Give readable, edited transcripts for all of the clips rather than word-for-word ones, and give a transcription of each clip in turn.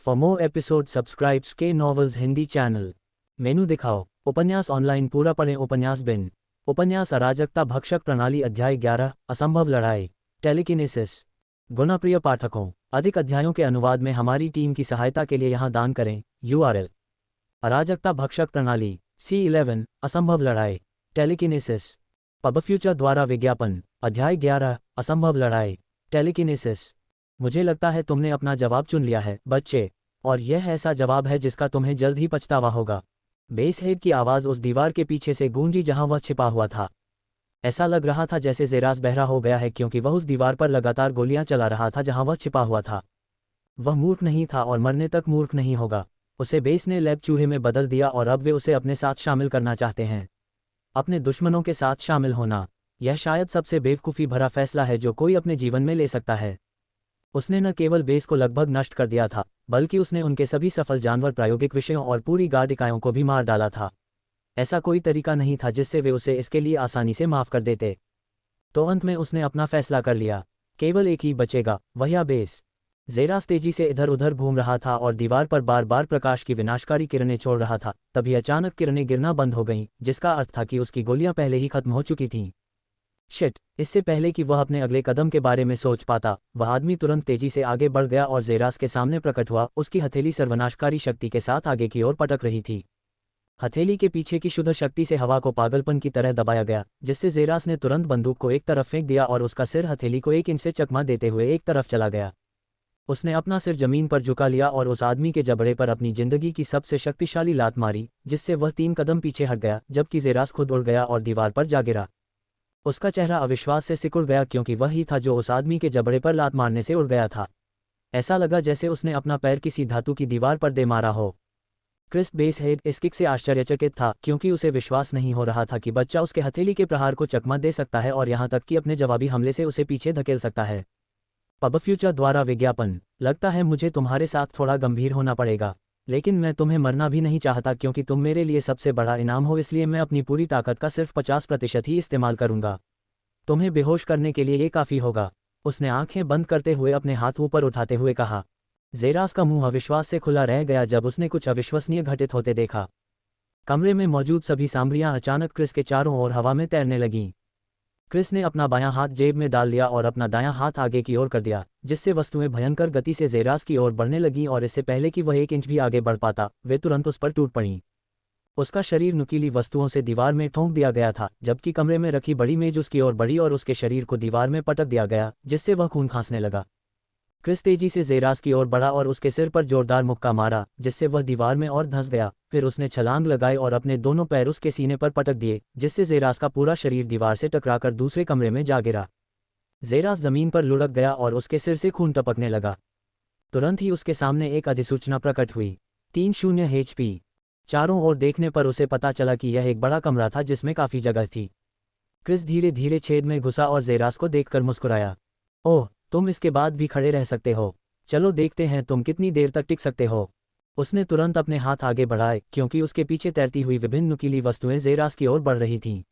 For more episode subscribes के novels Hindi channel. मेनू दिखाओ। उपन्यास ऑनलाइन पूरा पढ़ें। उपन्यास बिन। उपन्यास अराजकता भक्षक प्रणाली अध्याय 11 असंभव लड़ाई टेलीकिनेसिस। गुणप्रिय पाठकों, अधिक अध्यायों के अनुवाद में हमारी टीम की सहायता के लिए यहाँ दान करें। URL अराजकता भक्षक प्रणाली C11 असंभव लड़ाई टेलीकिनेसिस। पबफ्यूचर द्वारा विज्ञापन अध्याय 11 असंभव लड़ाई टेलीकिनेसिस। मुझे लगता है तुमने अपना जवाब चुन लिया है बच्चे, और यह ऐसा जवाब है जिसका तुम्हें जल्द ही पछतावा होगा। बेस हेड की आवाज़ उस दीवार के पीछे से गूंजी जहां वह छिपा हुआ था। ऐसा लग रहा था जैसे जेरास बहरा हो गया है क्योंकि वह उस दीवार पर लगातार गोलियां चला रहा था जहां वह छिपा हुआ था। वह मूर्ख नहीं था और मरने तक मूर्ख नहीं होगा। उसे बेस ने लैब चूहे में बदल दिया और अब वे उसे अपने साथ शामिल करना चाहते हैं। अपने दुश्मनों के साथ शामिल होना, यह शायद सबसे बेवकूफ़ी भरा फैसला है जो कोई अपने जीवन में ले सकता है। उसने न केवल बेस को लगभग नष्ट कर दिया था, बल्कि उसने उनके सभी सफल जानवर प्रायोगिक विषयों और पूरी गार्ड इकाइयों को भी मार डाला था। ऐसा कोई तरीका नहीं था जिससे वे उसे इसके लिए आसानी से माफ़ कर देते। तो अंत में उसने अपना फैसला कर लिया। केवल एक ही बचेगा, वह या बेस। जेरास तेजी से इधर उधर घूम रहा था और दीवार पर बार बार प्रकाश की विनाशकारी किरणें छोड़ रहा था। तभी अचानक किरणें गिरना बंद हो गईं, जिसका अर्थ था कि उसकी गोलियां पहले ही खत्म हो चुकी थीं। शिट! इससे पहले कि वह अपने अगले कदम के बारे में सोच पाता, वह आदमी तुरंत तेजी से आगे बढ़ गया और जेरास के सामने प्रकट हुआ। उसकी हथेली सर्वनाशकारी शक्ति के साथ आगे की ओर पटक रही थी। हथेली के पीछे की शुद्ध शक्ति से हवा को पागलपन की तरह दबाया गया, जिससे जेरास ने तुरंत बंदूक को एक तरफ फेंक दिया और उसका सिर हथेली को 1 इंच से चकमा देते हुए एक तरफ चला गया। उसने अपना सिर जमीन पर झुका लिया और उस आदमी के जबड़े पर अपनी जिंदगी की सबसे शक्तिशाली लात मारी, जिससे वह 3 कदम पीछे हट गया, जबकि जेरास खुद उड़ गया और दीवार पर जा गिरा। उसका चेहरा अविश्वास से सिकुड़ गया क्योंकि वह ही था जो उस आदमी के जबड़े पर लात मारने से उड़ गया था। ऐसा लगा जैसे उसने अपना पैर किसी धातु की दीवार पर दे मारा हो। क्रिस बेस हेड इस किक से आश्चर्यचकित था क्योंकि उसे विश्वास नहीं हो रहा था कि बच्चा उसके हथेली के प्रहार को चकमा दे सकता है और यहाँ तक कि अपने जवाबी हमले से उसे पीछे धकेल सकता है। पबफ्यूचर द्वारा विज्ञापन। लगता है मुझे तुम्हारे साथ थोड़ा गंभीर होना पड़ेगा, लेकिन मैं तुम्हें मरना भी नहीं चाहता क्योंकि तुम मेरे लिए सबसे बड़ा इनाम हो, इसलिए मैं अपनी पूरी ताकत का सिर्फ 50% ही इस्तेमाल करूंगा। तुम्हें बेहोश करने के लिए ये काफ़ी होगा। उसने आंखें बंद करते हुए अपने हाथ ऊपर उठाते हुए कहा। जेरास का मुंह अविश्वास से खुला रह गया जब उसने कुछ अविश्वसनीय घटित होते देखा। कमरे में मौजूद सभी सामग्रियां अचानक क्रिस के चारों ओर हवा में तैरने लगीं। क्रिस ने अपना बायां हाथ जेब में डाल लिया और अपना दायां हाथ आगे की ओर कर दिया, जिससे वस्तुएं भयंकर गति से जेरास की ओर बढ़ने लगीं और इससे पहले कि वह 1 इंच भी आगे बढ़ पाता, वे तुरंत उस पर टूट पड़ीं। उसका शरीर नुकीली वस्तुओं से दीवार में ठोंक दिया गया था, जबकि कमरे में रखी बड़ी मेज उसकी ओर बढ़ी और उसके शरीर को दीवार में पटक दिया गया, जिससे वह खून खांसने लगा। क्रिस तेजी से जेरास की ओर बढ़ा और उसके सिर पर जोरदार मुक्का मारा, जिससे वह दीवार में और धंस गया। फिर उसने छलांग लगाई और अपने दोनों पैर उसके सीने पर पटक दिए, जिससे जेरास का पूरा शरीर दीवार से टकराकर दूसरे कमरे में जा गिरा। जेरास जमीन पर लुढ़क गया और उसके सिर से खून टपकने लगा। तुरंत ही उसके सामने एक अधिसूचना प्रकट हुई। 30 HP। चारों ओर देखने पर उसे पता चला कि यह एक बड़ा कमरा था जिसमें काफ़ी जगह थी। क्रिस धीरे धीरे छेद में घुसा और जेरास को देखकर मुस्कुराया। ओह, तुम इसके बाद भी खड़े रह सकते हो। चलो देखते हैं तुम कितनी देर तक टिक सकते हो। उसने तुरंत अपने हाथ आगे बढ़ाए क्योंकि उसके पीछे तैरती हुई विभिन्न नुकीली वस्तुएं जेरास की ओर बढ़ रही थीं।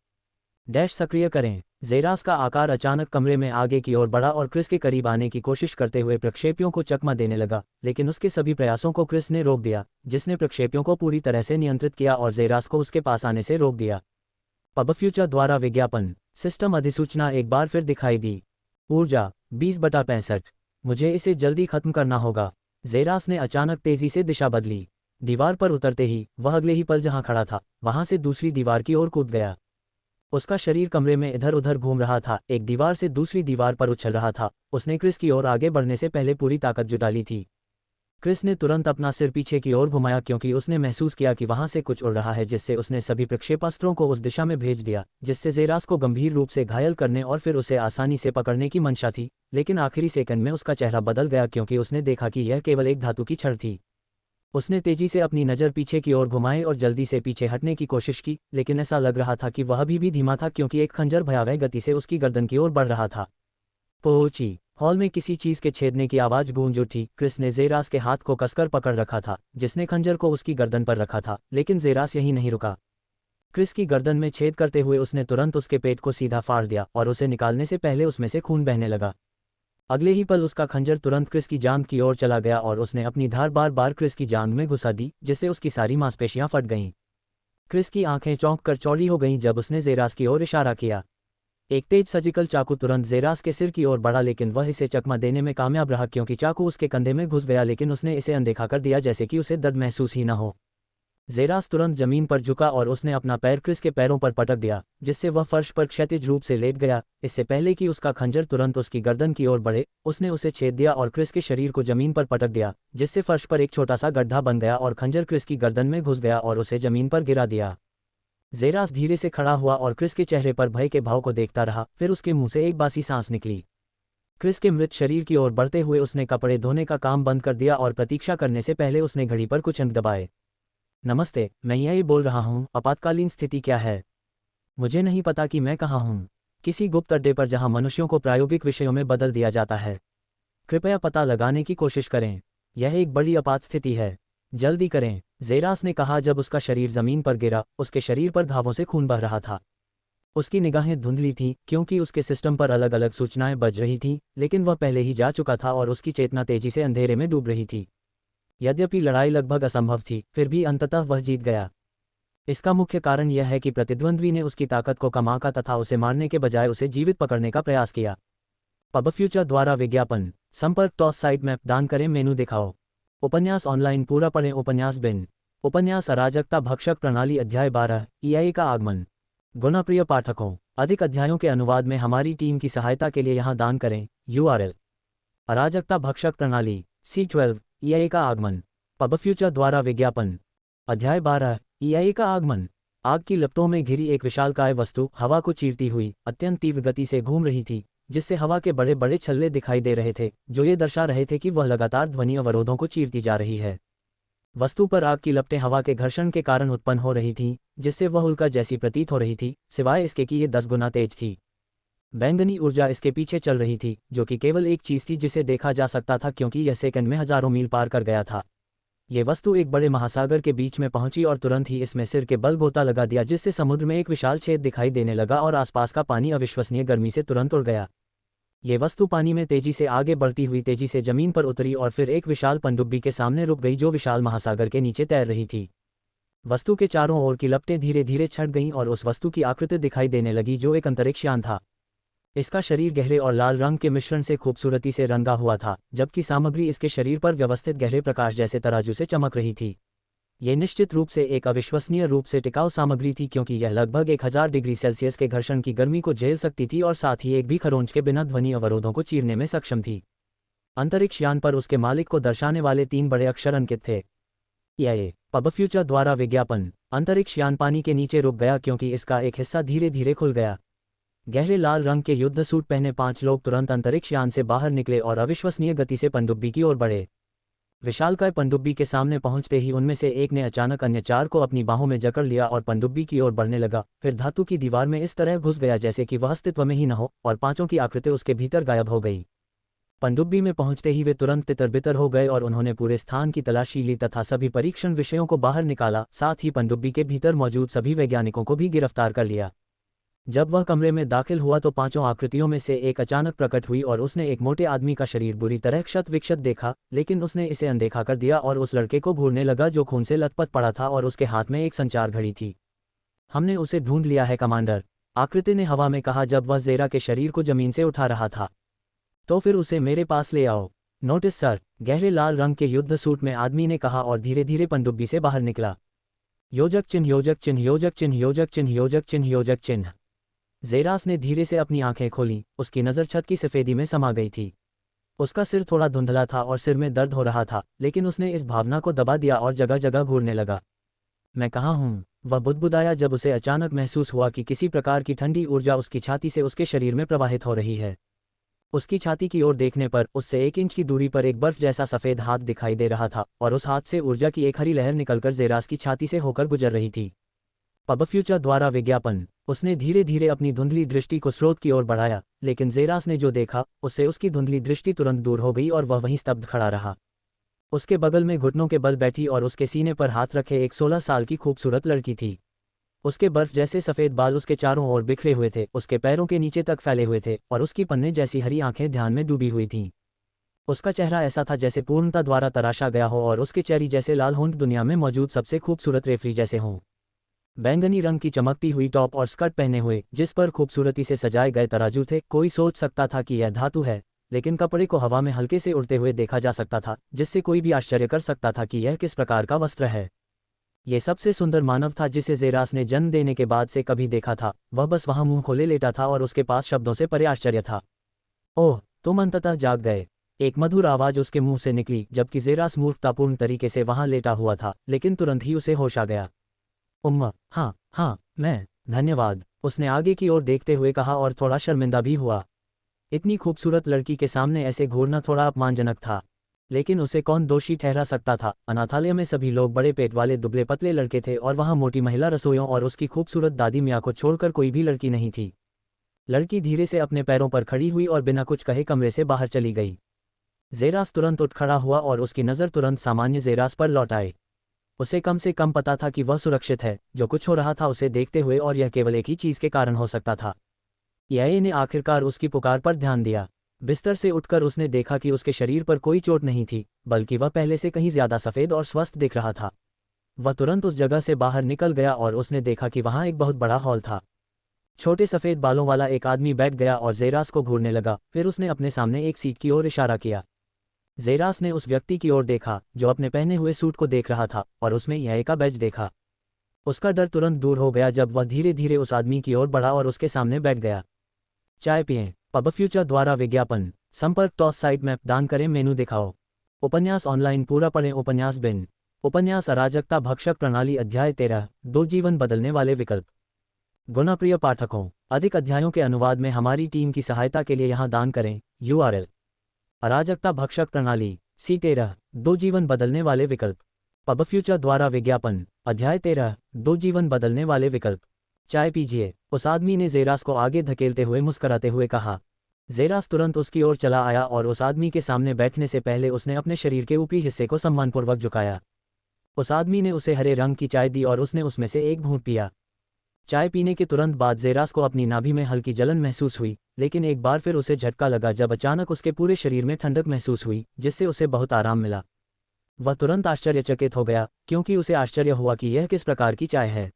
डैश सक्रिय करें। जेरास का आकार अचानक कमरे में आगे की ओर बढ़ा और क्रिस के करीब आने की कोशिश करते हुए प्रक्षेपियों को चकमा देने लगा, लेकिन उसके सभी प्रयासों को क्रिस ने रोक दिया, जिसने प्रक्षेपियों को पूरी तरह से नियंत्रित किया और जेरास को उसके पास आने से रोक दिया। पबफ्यूचर द्वारा विज्ञापन। सिस्टम अधिसूचना एक बार फिर दिखाई दी। ऊर्जा 20/65। मुझे इसे जल्दी खत्म करना होगा। जेरास ने अचानक तेजी से दिशा बदली। दीवार पर उतरते ही वह अगले ही पल जहां खड़ा था वहां से दूसरी दीवार की ओर कूद गया। उसका शरीर कमरे में इधर उधर घूम रहा था, एक दीवार से दूसरी दीवार पर उछल रहा था। उसने क्रिस की ओर आगे बढ़ने से पहले पूरी ताकत जुटा ली थी। क्रिस ने तुरंत अपना सिर पीछे की ओर घुमाया क्योंकि उसने महसूस किया कि वहां से कुछ उड़ रहा है, जिससे उसने सभी प्रक्षेपास्त्रों को उस दिशा में भेज दिया जिससे जेरास को गंभीर रूप से घायल करने और फिर उसे आसानी से पकड़ने की मंशा थी। लेकिन आखिरी सेकंड में उसका चेहरा बदल गया क्योंकि उसने देखा कि यह केवल एक धातु की छड़ थी। उसने तेजी से अपनी नज़र पीछे की ओर घुमाई और जल्दी से पीछे हटने की कोशिश की, लेकिन ऐसा लग रहा था कि वह अभी भी धीमा था क्योंकि एक खंजर भयावह गति से उसकी गर्दन की ओर बढ़ रहा था। पोची! हॉल में किसी चीज़ के छेदने की आवाज़ गूंज उठी। क्रिस ने जेरास के हाथ को कसकर पकड़ रखा था, जिसने खंजर को उसकी गर्दन पर रखा था, लेकिन जेरास यहीं नहीं रुका। क्रिस की गर्दन में छेद करते हुए उसने तुरंत उसके पेट को सीधा फाड़ दिया और उसे निकालने से पहले उसमें से खून बहने लगा। अगले ही पल उसका खंजर तुरंत क्रिस की जांघ की ओर चला गया और उसने अपनी धार बार बार क्रिस की जांघ में घुसा दी, जिससे उसकी सारी मांसपेशियां फट गईं। क्रिस की आंखें चौंक कर चौड़ी हो गईं जब उसने जेरास की ओर इशारा किया। एक तेज सर्जिकल चाकू तुरंत जेरास के सिर की ओर बढ़ा, लेकिन वह इसे चकमा देने में कामयाब रहा क्योंकि चाकू उसके कंधे में घुस गया, लेकिन उसने इसे अनदेखा कर दिया जैसे कि उसे दर्द महसूस ही न हो। जेरास तुरंत जमीन पर झुका और उसने अपना पैर क्रिस के पैरों पर पटक दिया, जिससे वह फर्श पर क्षैतिज रूप से लेट गया। इससे पहले कि उसका खंजर तुरंत उसकी गर्दन की ओर बढ़े, उसने उसे छेद दिया और क्रिस के शरीर को जमीन पर पटक दिया, जिससे फर्श पर एक छोटा सा गड्ढा बन गया और खंजर क्रिस की गर्दन में घुस गया और उसे जमीन पर गिरा दिया। जेरास धीरे से खड़ा हुआ और क्रिस के चेहरे पर भय के भाव को देखता रहा, फिर उसके मुंह से एक बासी सांस निकली। क्रिस के मृत शरीर की ओर बढ़ते हुए उसने कपड़े धोने का काम बंद कर दिया और प्रतीक्षा करने से पहले उसने घड़ी पर कुछ अंक दबाए। नमस्ते, मैं यही बोल रहा हूँ, आपातकालीन स्थिति क्या है? मुझे नहीं पता कि मैं कहाँ हूँ। किसी गुप्त अड्डे पर जहाँ मनुष्यों को प्रायोगिक विषयों में बदल दिया जाता है। कृपया पता लगाने की कोशिश करें। यह एक बड़ी आपात स्थिति है। जल्दी करें, जेरास ने कहा जब उसका शरीर जमीन पर गिरा। उसके शरीर पर घावों से खून बह रहा था। उसकी निगाहें धुंधली थीं क्योंकि उसके सिस्टम पर अलग अलग सूचनाएं बज रही थीं, लेकिन वह पहले ही जा चुका था और उसकी चेतना तेजी से अंधेरे में डूब रही थी। यद्यपि लड़ाई लगभग असंभव थी, फिर भी अंततः वह जीत गया। इसका मुख्य कारण यह है कि प्रतिद्वंद्वी ने उसकी ताकत को कम आंका तथा उसे मारने के बजाय उसे जीवित पकड़ने का प्रयास किया। पब फ्यूचर द्वारा विज्ञापन। संपर्क टॉस साइट मैप दान करें, मेनू दिखाओ। उपन्यास ऑनलाइन पूरा पढ़ें। उपन्यास बिन। उपन्यास अराजकता भक्षक प्रणाली अध्याय 12 EIA का आगमन। गुणप्रिय पाठकों, अधिक अध्यायों के अनुवाद में हमारी टीम की सहायता के लिए यहाँ दान करें। URL: अराजकता भक्षक प्रणाली C12 EIA का आगमन। पब फ्यूचर द्वारा विज्ञापन। अध्याय 12 EIA का आगमन। आग की लपटों में घिरी एक विशालकाय वस्तु हवा को चीरती हुई अत्यंत तीव्र गति से घूम रही थी, जिससे हवा के बड़े बड़े छल्ले दिखाई दे रहे थे, जो ये दर्शा रहे थे कि वह लगातार ध्वनि अवरोधों को चीरती जा रही है। वस्तु पर आग की लपटें हवा के घर्षण के कारण उत्पन्न हो रही थीं, जिससे वह उल्का जैसी प्रतीत हो रही थी, सिवाय इसके कि ये 10 गुना तेज थी। बैंगनी ऊर्जा इसके पीछे चल रही थी, जो कि केवल एक चीज थी जिसे देखा जा सकता था क्योंकि यह सेकंड में हजारों मील पार कर गया था। ये वस्तु एक बड़े महासागर के बीच में पहुंची और तुरंत ही इसमें सिर के बल गोता लगा दिया, जिससे समुद्र में एक विशाल छेद दिखाई देने लगा और आसपास का पानी अविश्वसनीय गर्मी से तुरंत उड़ गया। ये वस्तु पानी में तेजी से आगे बढ़ती हुई तेजी से जमीन पर उतरी और फिर एक विशाल पनडुब्बी के सामने रुक गई जो विशाल महासागर के नीचे तैर रही थी। वस्तु के चारों ओर की लपटें धीरे धीरे छट गईं और उस वस्तु की आकृति दिखाई देने लगी जो एक अंतरिक्ष यान था। इसका शरीर गहरे और लाल रंग के मिश्रण से खूबसूरती से रंगा हुआ था, जबकि सामग्री इसके शरीर पर व्यवस्थित गहरे प्रकाश जैसे तराजू से चमक रही थी। यह निश्चित रूप से एक अविश्वसनीय रूप से टिकाऊ सामग्री थी क्योंकि यह लगभग 1000 डिग्री सेल्सियस के घर्षण की गर्मी को झेल सकती थी और साथ ही एक भी खरोंच के बिना ध्वनि अवरोधों को चीरने में सक्षम थी। अंतरिक्ष यान पर उसके मालिक को दर्शाने वाले 3 बड़े अक्षर अंकित थे। EIA पब फ्यूचर द्वारा विज्ञापन। अंतरिक्ष यान पानी के नीचे रुक गया क्योंकि इसका एक हिस्सा धीरे धीरे खुल गया। गहरे लाल रंग के युद्ध सूट पहने 5 लोग तुरंत अंतरिक्ष यान से बाहर निकले और अविश्वसनीय गति से पनडुब्बी की ओर बढ़े। विशालकाय पनडुब्बी के सामने पहुंचते ही उनमें से एक ने अचानक अन्य 4 को अपनी बाहों में जकड़ लिया और पनडुब्बी की ओर बढ़ने लगा, फिर धातु की दीवार में इस तरह घुस गया जैसे कि वह अस्तित्व में ही न हो और 5 की आकृति उसके भीतर गायब हो गई। पनडुब्बी में पहुंचते ही वे तुरंत तितर-बितर हो गए और उन्होंने पूरे स्थान की तलाशी ली तथा सभी परीक्षण विषयों को बाहर निकाला, साथ ही पनडुब्बी के भीतर मौजूद सभी वैज्ञानिकों को भी गिरफ्तार कर लिया। जब वह कमरे में दाखिल हुआ तो 5 आकृतियों में से एक अचानक प्रकट हुई और उसने एक मोटे आदमी का शरीर बुरी तरह क्षत विक्षत देखा, लेकिन उसने इसे अनदेखा कर दिया और उस लड़के को घूरने लगा जो खून से लथपथ पड़ा था और उसके हाथ में एक संचार घड़ी थी। हमने उसे ढूंढ लिया है कमांडर, आकृति ने हवा में कहा जब वह जेरा के शरीर को जमीन से उठा रहा था। तो फिर उसे मेरे पास ले आओ। नोटिस सर, गहरे लाल रंग के युद्ध सूट में आदमी ने कहा और धीरे धीरे पनडुब्बी से बाहर निकला। योजक चिन्ह योजक चिन्ह योजक चिन्ह योजक चिन्ह योजक चिन्ह योजक चिन्ह। जेरास ने धीरे से अपनी आंखें खोलीं, उसकी नज़र छत की सफ़ेदी में समा गई थी। उसका सिर थोड़ा धुंधला था और सिर में दर्द हो रहा था, लेकिन उसने इस भावना को दबा दिया और जगह जगह घूरने लगा। मैं कहाँ हूँ? वह बुदबुदाया जब उसे अचानक महसूस हुआ कि किसी प्रकार की ठंडी ऊर्जा उसकी छाती से उसके शरीर में प्रवाहित हो रही है। उसकी छाती की ओर देखने पर उससे 1 इंच की दूरी पर एक बर्फ जैसा सफ़ेद हाथ दिखाई दे रहा था और उस हाथ से ऊर्जा की एक हरी लहर निकलकर जेरास की छाती से होकर गुजर रही थी। पब फ्यूचर द्वारा विज्ञापन। उसने धीरे धीरे अपनी धुंधली दृष्टि को स्रोत की ओर बढ़ाया, लेकिन जेरास ने जो देखा उससे उसकी धुंधली दृष्टि तुरंत दूर हो गई और वह वहीं स्तब्ध खड़ा रहा। उसके बगल में घुटनों के बल बैठी और उसके सीने पर हाथ रखे एक 16 साल की खूबसूरत लड़की थी। उसके बर्फ जैसे सफ़ेद बाल उसके चारों ओर बिखरे हुए थे, उसके पैरों के नीचे तक फैले हुए थे और उसकी पन्ने जैसी हरी आंखें ध्यान में डूबी हुई थीं। उसका चेहरा ऐसा था जैसे पूर्णता द्वारा तराशा गया हो और उसके चेहरे जैसे लाल होंठ दुनिया में मौजूद सबसे खूबसूरत रेफरी जैसे हों। बैंगनी रंग की चमकती हुई टॉप और स्कर्ट पहने हुए, जिस पर खूबसूरती से सजाए गए तराजू थे। कोई सोच सकता था कि यह धातु है, लेकिन कपड़े को हवा में हल्के से उड़ते हुए देखा जा सकता था, जिससे कोई भी आश्चर्य कर सकता था कि यह किस प्रकार का वस्त्र है। ये सबसे सुंदर मानव था जिसे जेरास ने जन्म देने के बाद से कभी देखा था। वह बस वहां मुंह खोले लेटा था और उसके पास शब्दों से परे आश्चर्य था। ओह, तुम अंततः जाग गए, एक मधुर आवाज उसके मुंह से निकली, जबकि जेरास मूर्खतापूर्ण तरीके से वहां लेटा हुआ था, लेकिन तुरंत ही उसे होश आ गया। उम्मा, हाँ हाँ, मैं, धन्यवाद, उसने आगे की ओर देखते हुए कहा और थोड़ा शर्मिंदा भी हुआ। इतनी खूबसूरत लड़की के सामने ऐसे घूरना थोड़ा अपमानजनक था, लेकिन उसे कौन दोषी ठहरा सकता था। अनाथालय में सभी लोग बड़े पेट वाले दुबले पतले लड़के थे और वहां मोटी महिला रसोइयों और उसकी खूबसूरत दादी मियाँ को छोड़कर कोई भी लड़की नहीं थी। लड़की धीरे से अपने पैरों पर खड़ी हुई और बिना कुछ कहे कमरे से बाहर चली गई। जेरास तुरंत उठ खड़ा हुआ और उसकी नज़र तुरंत सामान्य जेरास पर लौट आई। उसे कम से कम पता था कि वह सुरक्षित है। जो कुछ हो रहा था उसे देखते हुए, और यह केवल एक ही चीज़ के कारण हो सकता था। याए ने आखिरकार उसकी पुकार पर ध्यान दिया। बिस्तर से उठकर उसने देखा कि उसके शरीर पर कोई चोट नहीं थी, बल्कि वह पहले से कहीं ज्यादा सफ़ेद और स्वस्थ दिख रहा था। वह तुरंत उस जगह से बाहर निकल गया और उसने देखा कि वहां एक बहुत बड़ा हॉल था। छोटे सफ़ेद बालों वाला एक आदमी बैठ गया और जेरास को घूरने लगा। फिर उसने अपने सामने एक सीट की ओर इशारा किया। जेरास ने उस व्यक्ति की ओर देखा जो अपने पहने हुए सूट को देख रहा था, और उसमें याए का बैज देखा। उसका डर तुरंत दूर हो गया जब वह धीरे धीरे उस आदमी की ओर बढ़ा और उसके सामने बैठ गया। चाय पिएं। पब फ्यूचर द्वारा विज्ञापन। संपर्क टॉस साइट मैप दान करें, मेनू दिखाओ। उपन्यास ऑनलाइन पूरा पढ़ें। उपन्यास बिन। उपन्यास अराजकता भक्षक प्रणाली अध्याय 13, 2 जीवन बदलने वाले विकल्प। गुणप्रिय पाठकों, अधिक अध्यायों के अनुवाद में हमारी टीम की सहायता के लिए यहाँ दान करें। URL: अराजकता भक्षक प्रणाली C13, 2 जीवन बदलने वाले विकल्प। पब फ्यूचर द्वारा विज्ञापन अध्याय 13, 2 जीवन बदलने वाले विकल्प। चाय पीजिए, उस आदमी ने जेरास को आगे धकेलते हुए मुस्कुराते हुए कहा। जेरास तुरंत उसकी ओर चला आया और उस आदमी के सामने बैठने से पहले उसने अपने शरीर के ऊपरी हिस्से को सम्मानपूर्वक झुकाया। उस आदमी ने उसे हरे रंग की चाय दी और उसने उसमें से एक घूंट पिया। चाय पीने के तुरंत बाद जेरास को अपनी नाभि में हल्की जलन महसूस हुई, लेकिन एक बार फिर उसे झटका लगा जब अचानक उसके पूरे शरीर में ठंडक महसूस हुई, जिससे उसे बहुत आराम मिला। वह तुरंत आश्चर्यचकित हो गया, क्योंकि उसे आश्चर्य हुआ कि यह किस प्रकार की चाय है।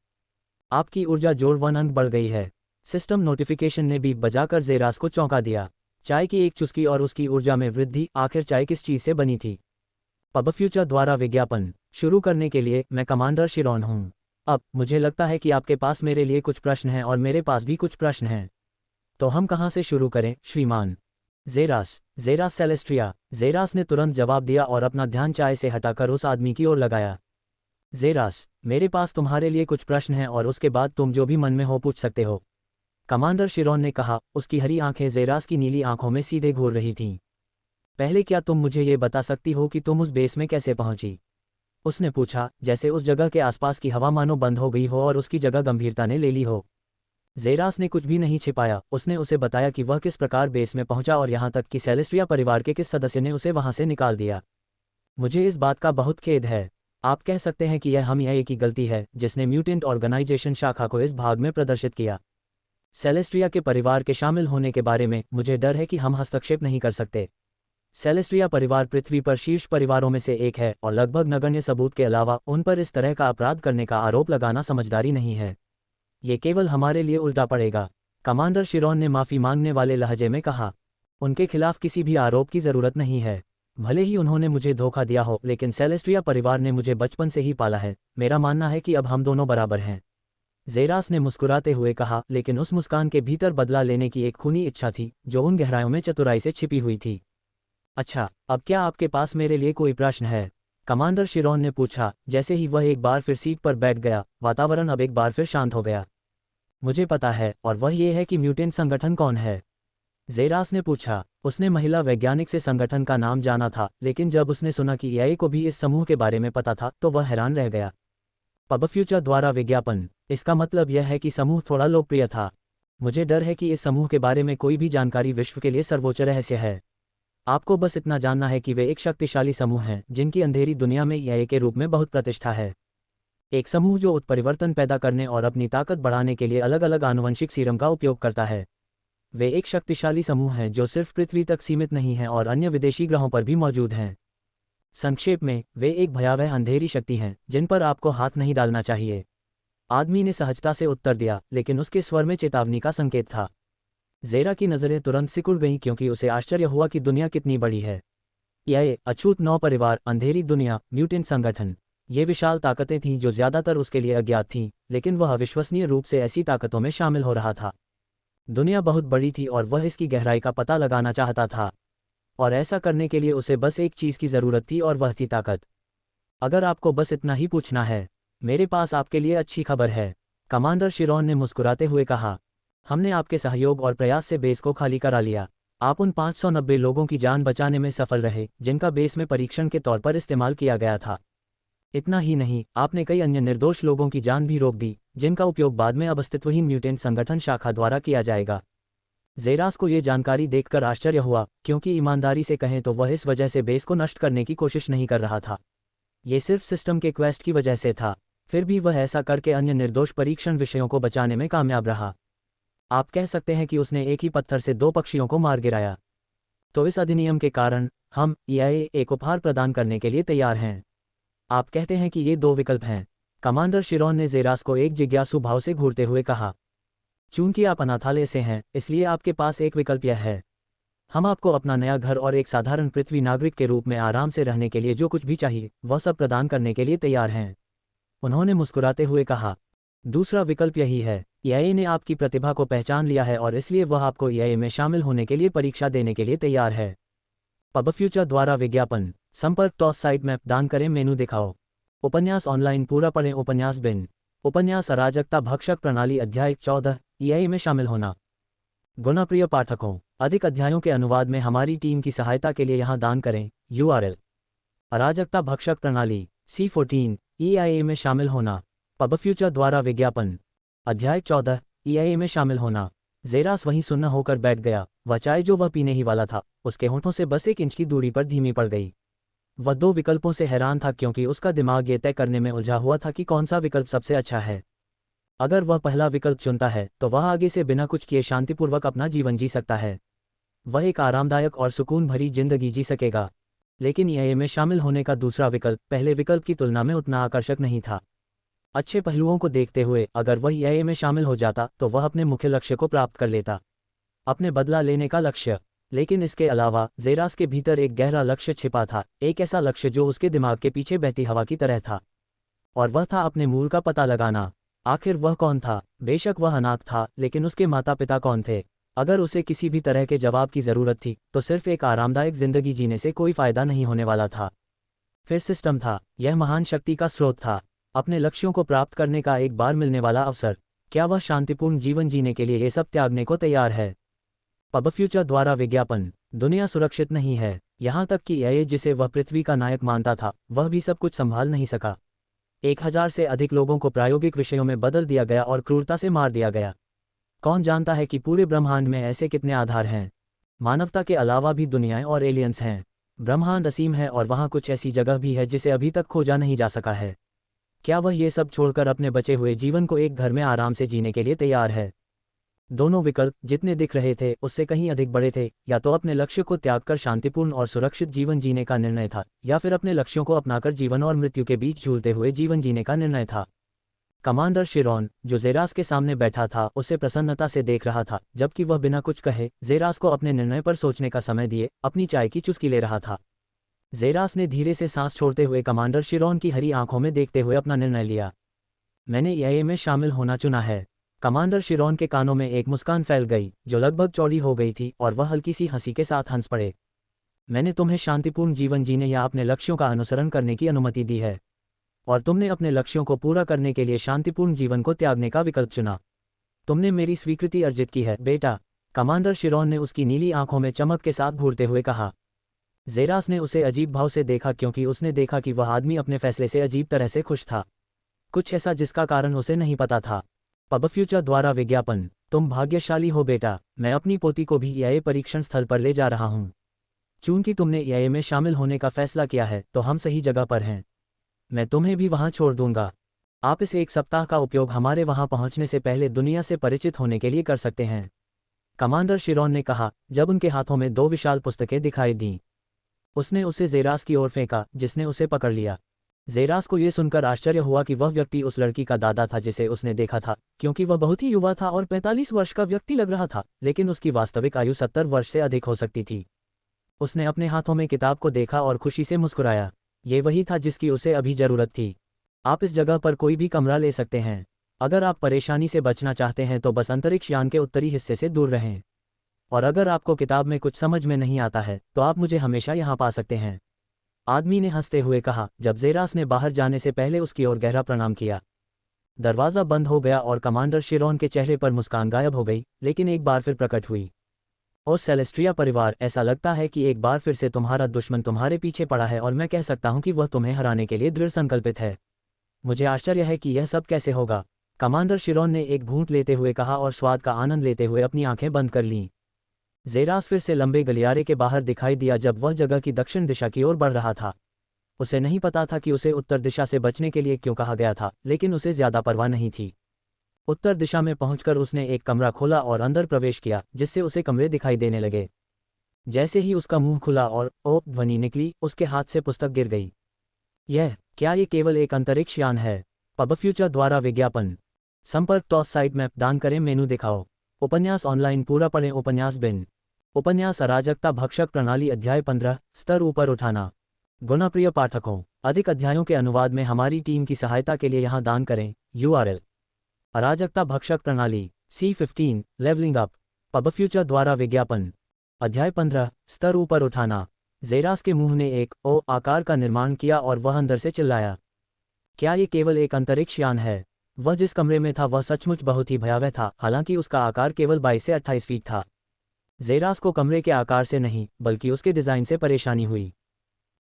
आपकी ऊर्जा जोड़ 1 अंक बढ़ गई है। सिस्टम नोटिफिकेशन ने बीप बजाकर जेरास को चौंका दिया। चाय की एक चुस्की और उसकी ऊर्जा में वृद्धि। आखिर चाय किस चीज़ से बनी थी? पब फ्यूचर द्वारा विज्ञापन शुरू करने के लिए मैं कमांडर शिरोन हूँ। अब मुझे लगता है कि आपके पास मेरे लिए कुछ प्रश्न हैं और मेरे पास भी कुछ प्रश्न हैं। तो हम कहाँ से शुरू करें, श्रीमान? जेरास सेलेस्ट्रिया। जेरास ने तुरंत जवाब दिया और अपना ध्यान चाय से हटाकर उस आदमी की ओर लगाया। जेरास, मेरे पास तुम्हारे लिए कुछ प्रश्न हैं और उसके बाद तुम जो भी मन में हो पूछ सकते हो, कमांडर शिरोन ने कहा। उसकी हरी आंखें जेरास की नीली आंखों में सीधे घूर रही थीं। पहले क्या तुम मुझे ये बता सकती हो कि तुम उस बेस में कैसे पहुंची? उसने पूछा, जैसे उस जगह के आसपास की हवा मानो बंद हो गई हो और उसकी जगह गंभीरता ने ले ली हो। जेरास ने कुछ भी नहीं छिपाया। उसने उसे बताया कि वह किस प्रकार बेस में पहुंचा और यहाँ तक कि सेलेस्ट्रिया परिवार के किस सदस्य ने उसे वहां से निकाल दिया। मुझे इस बात का बहुत खेद है। आप कह सकते हैं कि यह हम यह की गलती है जिसने म्यूटेंट ऑर्गेनाइजेशन शाखा को इस भाग में प्रदर्शित किया। सेलेस्ट्रिया के परिवार के शामिल होने के बारे में मुझे डर है कि हम हस्तक्षेप नहीं कर सकते। सेलेस्ट्रिया परिवार पृथ्वी पर शीर्ष परिवारों में से एक है और लगभग नगण्य सबूत के अलावा उन पर इस तरह का अपराध करने का आरोप लगाना समझदारी नहीं है। ये केवल हमारे लिए उल्टा पड़ेगा, कमांडर शिरोन ने माफ़ी मांगने वाले लहजे में कहा। उनके खिलाफ किसी भी आरोप की ज़रूरत नहीं है। भले ही उन्होंने मुझे धोखा दिया हो, लेकिन सेलेस्ट्रिया परिवार ने मुझे बचपन से ही पाला है। मेरा मानना है कि अब हम दोनों बराबर हैं। जेरास ने मुस्कुराते हुए कहा, लेकिन उस मुस्कान के भीतर बदला लेने की एक खूनी इच्छा थी जो उन गहराइयों में चतुराई से छिपी हुई थी। अच्छा, अब क्या आपके पास मेरे लिए कोई प्रश्न है? कमांडर शिरोन ने पूछा। जैसे ही वह एक बार फिर सीट पर बैठ गया, वातावरण अब एक बार फिर शांत हो गया। मुझे पता है, और वह ये है कि म्यूटेंट संगठन कौन है? जेरास ने पूछा। उसने महिला वैज्ञानिक से संगठन का नाम जाना था, लेकिन जब उसने सुना कि एआई को भी इस समूह के बारे में पता था तो वह हैरान रह गया। पब फ्यूचर द्वारा विज्ञापन। इसका मतलब यह है कि समूह थोड़ा लोकप्रिय था। मुझे डर है कि इस समूह के बारे में कोई भी जानकारी विश्व के लिए सर्वोच्च रहस्य है। आपको बस इतना जानना है कि वे एक शक्तिशाली समूह हैं जिनकी अंधेरी दुनिया में एआई के रूप में बहुत प्रतिष्ठा है। एक समूह जो उत्परिवर्तन पैदा करने और अपनी ताकत बढ़ाने के लिए अलग अलग आनुवंशिक सीरम का उपयोग करता है। वे एक शक्तिशाली समूह हैं जो सिर्फ पृथ्वी तक सीमित नहीं हैं और अन्य विदेशी ग्रहों पर भी मौजूद हैं। संक्षेप में, वे एक भयावह अंधेरी शक्ति हैं जिन पर आपको हाथ नहीं डालना चाहिए। आदमी ने सहजता से उत्तर दिया, लेकिन उसके स्वर में चेतावनी का संकेत था। ज़ेरा की नज़रें तुरंत सिकुड़ गईं क्योंकि उसे आश्चर्य हुआ कि दुनिया कितनी बड़ी है। यह अछूत नौ परिवार, अंधेरी दुनिया, म्यूटेंट संगठन, ये विशाल ताकतें थीं जो ज़्यादातर उसके लिए अज्ञात थीं, लेकिन वह अविश्वसनीय रूप से ऐसी ताकतों में शामिल हो रहा था। दुनिया बहुत बड़ी थी और वह इसकी गहराई का पता लगाना चाहता था। और ऐसा करने के लिए उसे बस एक चीज़ की ज़रूरत थी और वह थी ताकत। अगर आपको बस इतना ही पूछना है, मेरे पास आपके लिए अच्छी खबर है, कमांडर शिरोन ने मुस्कुराते हुए कहा। हमने आपके सहयोग और प्रयास से बेस को खाली करा लिया। आप उन 590 लोगों की जान बचाने में सफल रहे जिनका बेस में परीक्षण के तौर पर इस्तेमाल किया गया था। इतना ही नहीं, आपने कई अन्य निर्दोष लोगों की जान भी रोक दी जिनका उपयोग बाद में अब अस्तित्वहीन म्यूटेंट संगठन शाखा द्वारा किया जाएगा। ज़ेरास को ये जानकारी देखकर आश्चर्य हुआ, क्योंकि ईमानदारी से कहें तो वह इस वजह से बेस को नष्ट करने की कोशिश नहीं कर रहा था। ये सिर्फ सिस्टम के क्वेस्ट की वजह से था। फिर भी वह ऐसा करके अन्य निर्दोष परीक्षण विषयों को बचाने में कामयाब रहा। आप कह सकते हैं कि उसने एक ही पत्थर से दो पक्षियों को मार गिराया। तो इस अधिनियम के कारण हम EIA एक उपहार प्रदान करने के लिए तैयार हैं। आप कहते हैं कि ये दो विकल्प हैं। कमांडर शिरोन ने ज़ेरास को एक जिज्ञासु भाव से घूरते हुए कहा। चूंकि आप अनाथालय से हैं, इसलिए आपके पास एक विकल्प यह है। हम आपको अपना नया घर और एक साधारण पृथ्वी नागरिक के रूप में आराम से रहने के लिए जो कुछ भी चाहिए वह सब प्रदान करने के लिए तैयार हैं। उन्होंने मुस्कुराते हुए कहा। दूसरा विकल्प यही है। EIA ने आपकी प्रतिभा को पहचान लिया है और इसलिए वह आपको EIA में शामिल होने के लिए परीक्षा देने के लिए तैयार है। पब फ्यूचर द्वारा विज्ञापन। संपर्क टॉस साइट मैप दान करें, मेनू दिखाओ। उपन्यास ऑनलाइन पूरा पढ़ें। उपन्यास बिन। उपन्यास अराजकता भक्षक प्रणाली अध्याय 14, EIA में शामिल होना। गुणप्रिय पाठकों, अधिक अध्यायों के अनुवाद में हमारी टीम की सहायता के लिए यहाँ दान करें। URL: अराजकता भक्षक प्रणाली C14 EIA में शामिल होना। पब फ्यूचर द्वारा विज्ञापन। अध्याय 14, EIA में शामिल होना। ज़ेरास वहीं सुन्न होकर बैठ गया। वह चाय जो वह पीने ही वाला था, उसके होंठों से बस 1 इंच की दूरी पर धीमी पड़ गई। वह दो विकल्पों से हैरान था क्योंकि उसका दिमाग ये तय करने में उलझा हुआ था कि कौन सा विकल्प सबसे अच्छा है। अगर वह पहला विकल्प चुनता है तो वह आगे से बिना कुछ किए शांतिपूर्वक अपना जीवन जी सकता है। वह एक आरामदायक और सुकून भरी जिंदगी जी सकेगा। लेकिन EIA में शामिल होने का दूसरा विकल्प पहले विकल्प की तुलना में उतना आकर्षक नहीं था। अच्छे पहलुओं को देखते हुए अगर वह EIA में शामिल हो जाता तो वह अपने मुख्य लक्ष्य को प्राप्त कर लेता, अपने बदला लेने का लक्ष्य। लेकिन इसके अलावा ज़ेरास के भीतर एक गहरा लक्ष्य छिपा था, एक ऐसा लक्ष्य जो उसके दिमाग के पीछे बहती हवा की तरह था। और वह था अपने मूल का पता लगाना। आखिर वह कौन था? बेशक वह अनाथ था, लेकिन उसके माता पिता कौन थे? अगर उसे किसी भी तरह के जवाब की ज़रूरत थी तो सिर्फ एक आरामदायक जिंदगी जीने से कोई फ़ायदा नहीं होने वाला था। फिर सिस्टम था। यह महान शक्ति का स्रोत था, अपने लक्ष्यों को प्राप्त करने का एक बार मिलने वाला अवसर। क्या वह शांतिपूर्ण जीवन जीने के लिए ये सब त्यागने को तैयार है? पब फ्यूचर द्वारा विज्ञापन। दुनिया सुरक्षित नहीं है, यहाँ तक कि EIA जिसे वह पृथ्वी का नायक मानता था वह भी सब कुछ संभाल नहीं सका। 1000 से अधिक लोगों को प्रायोगिक विषयों में बदल दिया गया और क्रूरता से मार दिया गया। कौन जानता है कि पूरे ब्रह्मांड में ऐसे कितने आधार हैं? मानवता के अलावा भी दुनियाएं और एलियंस हैं। ब्रह्मांड असीम है और वहाँ कुछ ऐसी जगह भी है जिसे अभी तक खोजा नहीं जा सका है। क्या वह ये सब छोड़कर अपने बचे हुए जीवन को एक घर में आराम से जीने के लिए तैयार है? दोनों विकल्प जितने दिख रहे थे उससे कहीं अधिक बड़े थे। या तो अपने लक्ष्य को त्यागकर शांतिपूर्ण और सुरक्षित जीवन जीने का निर्णय था, या फिर अपने लक्ष्यों को अपनाकर जीवन और मृत्यु के बीच झूलते हुए जीवन जीने का निर्णय था। कमांडर शिरोन, जो ज़ेरास के सामने बैठा था, उसे प्रसन्नता से देख रहा था, जबकि वह बिना कुछ कहे ज़ेरास को अपने निर्णय पर सोचने का समय दिए अपनी चाय की चुस्की ले रहा था। ज़ेरास ने धीरे से सांस छोड़ते हुए कमांडर शिरोन की हरी आंखों में देखते हुए अपना निर्णय लिया। मैंने EIA में शामिल होना चुना है। कमांडर शिरोन के कानों में एक मुस्कान फैल गई जो लगभग चौड़ी हो गई थी और वह हल्की सी हंसी के साथ हंस पड़े। मैंने तुम्हें शांतिपूर्ण जीवन जीने या अपने लक्ष्यों का अनुसरण करने की अनुमति दी है, और तुमने अपने लक्ष्यों को पूरा करने के लिए शांतिपूर्ण जीवन को त्यागने का विकल्प चुना। तुमने मेरी स्वीकृति अर्जित की है, बेटा। कमांडर शिरोन ने उसकी नीली आंखों में चमक के साथ घूरते हुए कहा। ज़ेरास ने उसे अजीब भाव से देखा क्योंकि उसने देखा कि वह आदमी अपने फैसले से अजीब तरह से खुश था, कुछ ऐसा जिसका कारण उसे नहीं पता था। पब फ्यूचर द्वारा विज्ञापन। तुम भाग्यशाली हो बेटा, मैं अपनी पोती को भी EIA परीक्षण स्थल पर ले जा रहा हूँ। चूंकि तुमने EIA में शामिल होने का फैसला किया है तो हम सही जगह पर हैं। मैं तुम्हें भी वहां छोड़ दूंगा। आप इसे एक सप्ताह का उपयोग हमारे वहां पहुंचने से पहले दुनिया से परिचित होने के लिए कर सकते हैं। कमांडर शिरोन ने कहा, जब उनके हाथों में 2 विशाल पुस्तकें दिखाई दीं। उसने उसे जेरास की ओर फेंका, जिसने उसे पकड़ लिया। जेरास को यह सुनकर आश्चर्य हुआ कि वह व्यक्ति उस लड़की का दादा था जिसे उसने देखा था, क्योंकि वह बहुत ही युवा था और 45 वर्ष का व्यक्ति लग रहा था, लेकिन उसकी वास्तविक आयु 70 वर्ष से अधिक हो सकती थी। उसने अपने हाथों में किताब को देखा और खुशी से मुस्कुराया। ये वही था जिसकी उसे अभी जरूरत थी। आप इस जगह पर कोई भी कमरा ले सकते हैं। अगर आप परेशानी से बचना चाहते हैं तो बस अंतरिक्ष यान के उत्तरी हिस्से से दूर रहें। और अगर आपको किताब में कुछ समझ में नहीं आता है तो आप मुझे हमेशा यहाँ पा सकते हैं। आदमी ने हंसते हुए कहा, जब जेरास ने बाहर जाने से पहले उसकी ओर गहरा प्रणाम किया। दरवाज़ा बंद हो गया और कमांडर शिरोन के चेहरे पर मुस्कान गायब हो गई, लेकिन एक बार फिर प्रकट हुई। ओ सेलेस्ट्रिया परिवार, ऐसा लगता है कि एक बार फिर से तुम्हारा दुश्मन तुम्हारे पीछे पड़ा है और मैं कह सकता हूं कि वह तुम्हें हराने के लिए दृढ़ संकल्पित है। मुझे आश्चर्य है कि यह सब कैसे होगा। कमांडर शिरोन ने एक घूंट लेते हुए कहा और स्वाद का आनंद लेते हुए अपनी आंखें बंद कर लीं। जेरास फिर से लंबे गलियारे के बाहर दिखाई दिया जब वह जगह की दक्षिण दिशा की ओर बढ़ रहा था। उसे नहीं पता था कि उसे उत्तर दिशा से बचने के लिए क्यों कहा गया था, लेकिन उसे ज्यादा परवाह नहीं थी। उत्तर दिशा में पहुंचकर उसने एक कमरा खोला और अंदर प्रवेश किया, जिससे उसे कमरे दिखाई देने लगे। जैसे ही उसका मुंह खुला और ओ ध्वनि निकली, उसके हाथ से पुस्तक गिर गई। क्या ये केवल एक अंतरिक्ष यान है? पब फ्यूचर द्वारा विज्ञापन। संपर्क टॉस साइट मैप दान करें, मेनू दिखाओ। उपन्यास ऑनलाइन पूरा पढ़ें। उपन्यास बिन। उपन्यास अराजकता भक्षक प्रणाली अध्याय 15 स्तर ऊपर उठाना। गुणप्रिय पाठकों, अधिक अध्यायों के अनुवाद में हमारी टीम की सहायता के लिए यहाँ दान करें। URL अराजकता भक्षक प्रणाली C15 levelling up. Pub future द्वारा विज्ञापन। अध्याय 15 स्तर ऊपर उठाना। जेरास के मुंह ने एक ओ आकार का निर्माण किया और वह अंदर से चिल्लाया, क्या ये केवल एक अंतरिक्ष यान है? वह जिस कमरे में था वह सचमुच बहुत ही भयावह था, हालांकि उसका आकार केवल 22 से 28 फीट था। जेरास को कमरे के आकार से नहीं बल्कि उसके डिजाइन से परेशानी हुई।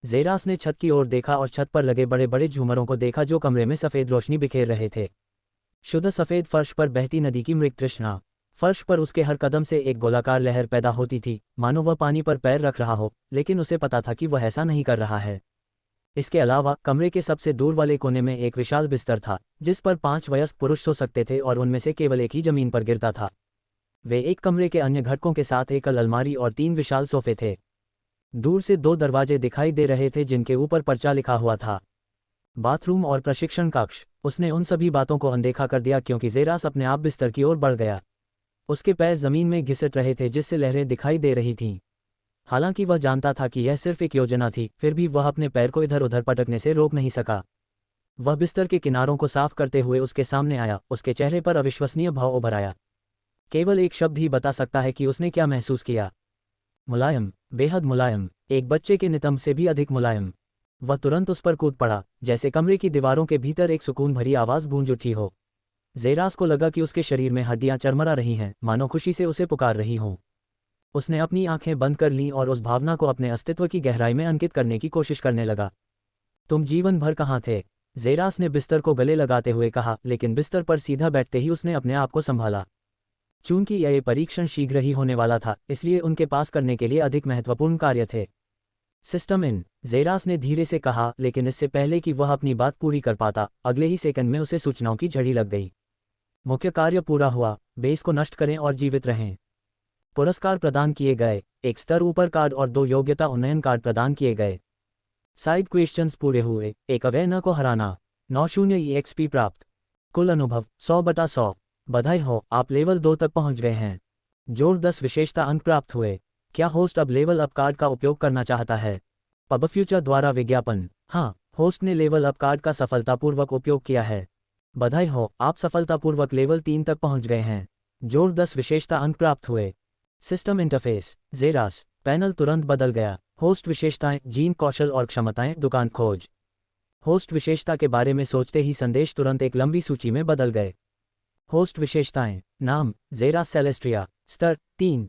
जेरास ने छत की ओर देखा और छत पर लगे बड़े बड़े झूमरों को देखा जो कमरे में सफेद रोशनी बिखेर रहे थे। शुद्ध सफेद फर्श पर बहती नदी की मृग तृष्णा। फर्श पर उसके हर कदम से एक गोलाकार लहर पैदा होती थी, मानो वह पानी पर पैर रख रहा हो, लेकिन उसे पता था कि वह ऐसा नहीं कर रहा है। इसके अलावा कमरे के सबसे दूर वाले कोने में एक विशाल बिस्तर था, जिस पर 5 वयस्क पुरुष सो सकते थे और उनमें से केवल एक ही जमीन पर गिरता था। वे एक कमरे के अन्य घटकों के साथ एकल अलमारी और 3 विशाल सोफे थे। दूर से 2 दरवाजे दिखाई दे रहे थे जिनके ऊपर पर्चा लिखा हुआ था, बाथरूम और प्रशिक्षण कक्ष। उसने उन सभी बातों को अनदेखा कर दिया क्योंकि जेरास अपने आप बिस्तर की ओर बढ़ गया। उसके पैर जमीन में घिसट रहे थे जिससे लहरें दिखाई दे रही थीं। हालांकि वह जानता था कि यह सिर्फ एक योजना थी, फिर भी वह अपने पैर को इधर उधर पटकने से रोक नहीं सका। वह बिस्तर के किनारों को साफ करते हुए उसके सामने आया। उसके चेहरे पर अविश्वसनीय भाव उभर आया। केवल एक शब्द ही बता सकता है कि उसने क्या महसूस किया। मुलायम, बेहद मुलायम, एक बच्चे के नितंब से भी अधिक मुलायम। वह तुरंत उस पर कूद पड़ा, जैसे कमरे की दीवारों के भीतर एक सुकून भरी आवाज़ गूंज उठी हो। जेरास को लगा कि उसके शरीर में हड्डियां चरमरा रही हैं, मानो खुशी से उसे पुकार रही हों। उसने अपनी आंखें बंद कर लीं और उस भावना को अपने अस्तित्व की गहराई में अंकित करने की कोशिश करने लगा। तुम जीवन भर कहाँ थे? जेरास ने बिस्तर को गले लगाते हुए कहा, लेकिन बिस्तर पर सीधा बैठते ही उसने अपने आप को संभाला। चूंकि यह परीक्षण शीघ्र ही होने वाला था, इसलिए उनके पास करने के लिए अधिक महत्वपूर्ण कार्य थे। सिस्टम इन, जेरास ने धीरे से कहा, लेकिन इससे पहले कि वह अपनी बात पूरी कर पाता, अगले ही सेकंड में उसे सूचनाओं की झड़ी लग गई। मुख्य कार्य पूरा हुआ, बेस को नष्ट करें और जीवित रहें। पुरस्कार प्रदान किए गए, एक स्तर ऊपर कार्ड और 2 योग्यता उन्नयन कार्ड प्रदान किए गए। साइड क्वेश्चंस पूरे हुए, एक अवैना को हराना, 9 EXP प्राप्त। कुल अनुभव 100/100। बधाई हो, आप लेवल 2 तक पहुंच गए हैं। जोड़ 10 विशेषता अंक प्राप्त हुए। क्या होस्ट अब लेवल अप कार्ड का उपयोग करना चाहता है? पब फ्यूचर द्वारा विज्ञापन। हाँ, होस्ट ने लेवल अप कार्ड का सफलतापूर्वक उपयोग किया है। बधाई हो, आप सफलतापूर्वक लेवल 3 तक पहुंच गए हैं। जोड़ 10 विशेषता अंक प्राप्त हुए। System interface, जेरास। पैनल तुरंत बदल गया। होस्ट विशेषताएं, जीन कौशल और क्षमताएं, दुकान खोज। होस्ट विशेषता के बारे में सोचते ही संदेश तुरंत एक लंबी सूची में बदल गए। होस्ट विशेषताएं, नाम जेरास सेलेस्ट्रिया, स्तर 3,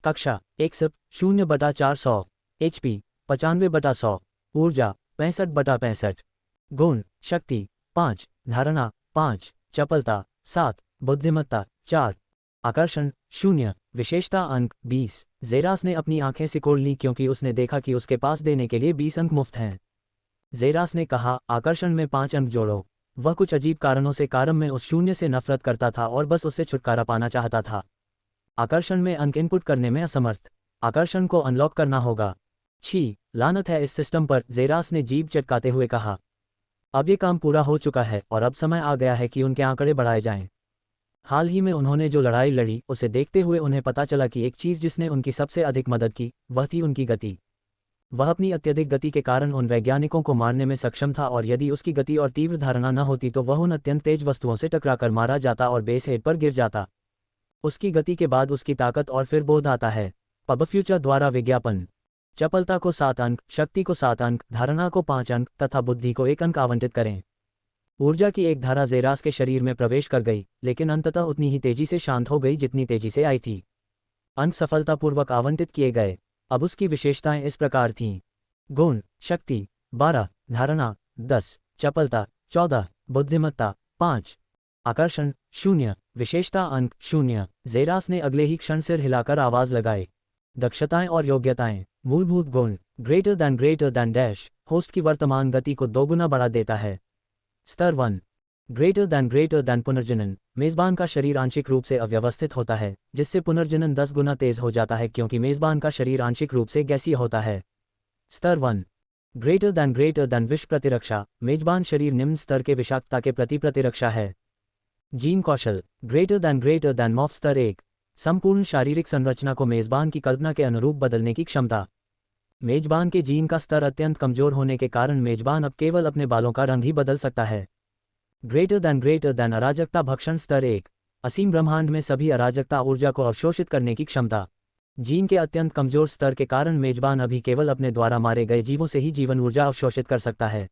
कक्षा 1 0/400, HP 95/100, ऊर्जा 65/65, गुण शक्ति 5, धारणा 5, चपलता 7, बुद्धिमत्ता 4, आकर्षण 0, विशेषता अंक 20। जेरास ने अपनी आंखें सिकोड़ लीं क्योंकि उसने देखा कि उसके पास देने के लिए 20 अंक मुफ्त हैं। जेरास ने कहा, आकर्षण में 5 अंक जोड़ो। वह कुछ अजीब कारणों से कारम में उस शून्य से नफरत करता था और बस उससे छुटकारा पाना चाहता था। आकर्षण में अंक इनपुट करने में असमर्थ। आकर्षण को अनलॉक करना होगा। छी, लानत है इस सिस्टम पर, जेरास ने जीभ चटकाते हुए कहा। अब ये काम पूरा हो चुका है और अब समय आ गया है कि उनके आंकड़े बढ़ाए जाएं। हाल ही में उन्होंने जो लड़ाई लड़ी उसे देखते हुए उन्हें पता चला कि एक चीज़ जिसने उनकी सबसे अधिक मदद की वह थी उनकी गति। वह अपनी अत्यधिक गति के कारण उन वैज्ञानिकों को मारने में सक्षम था और यदि उसकी गति और तीव्र धारणा न होती तो वह उन अत्यंत तेज वस्तुओं से टकराकर मारा जाता और बेस हेड पर गिर जाता। उसकी गति के बाद उसकी ताकत और फिर बोध आता है। पब फ्यूचर द्वारा विज्ञापन। चपलता को 7 अंक, शक्ति को 7 अंक, धारणा को 5 अंक तथा बुद्धि को 1 अंक आवंटित करें। ऊर्जा की एक धारा जेरास के शरीर में प्रवेश कर गई, लेकिन अंततः उतनी ही तेजी से शांत हो गई जितनी तेजी से आई थी। अंक सफलतापूर्वक आवंटित किए गए। अब उसकी विशेषताएं इस प्रकार थीं। गुण: शक्ति 12, धारणा 10, चपलता 14, बुद्धिमत्ता 5, आकर्षण 0। विशेषता अंक 0। जेरास ने अगले ही क्षण सिर हिलाकर आवाज लगाई। दक्षताएं और योग्यताएं। मूलभूत गुण: ग्रेटर दैन डैश, होस्ट की वर्तमान गति को 2 गुना बढ़ा देता है। स्तर 1। ग्रेटर दैन पुनर्जनन, मेज़बान का शरीर आंशिक रूप से अव्यवस्थित होता है, जिससे पुनर्जनन 10 गुना तेज हो जाता है क्योंकि मेज़बान का शरीर आंशिक रूप से गैसीय होता है। स्तर 1। ग्रेटर दैन विष प्रतिरक्षा, मेजबान शरीर निम्न स्तर के विषाक्तता के प्रति प्रतिरक्षा है। जीन कौशल: ग्रेटर दैन मॉफ स्तर 1, संपूर्ण शारीरिक संरचना को मेज़बान की कल्पना के अनुरूप बदलने की क्षमता। मेजबान के जीन का स्तर अत्यंत कमजोर होने के कारण मेजबान अब केवल अपने बालों का रंग ही बदल सकता है। ग्रेटर दैन अराजकता भक्षण स्तर 1, असीम ब्रह्मांड में सभी अराजकता ऊर्जा को अवशोषित करने की क्षमता। जीन के अत्यंत कमजोर स्तर के कारण मेजबान अभी केवल अपने द्वारा मारे गए जीवों से ही जीवन ऊर्जा अवशोषित कर सकता है।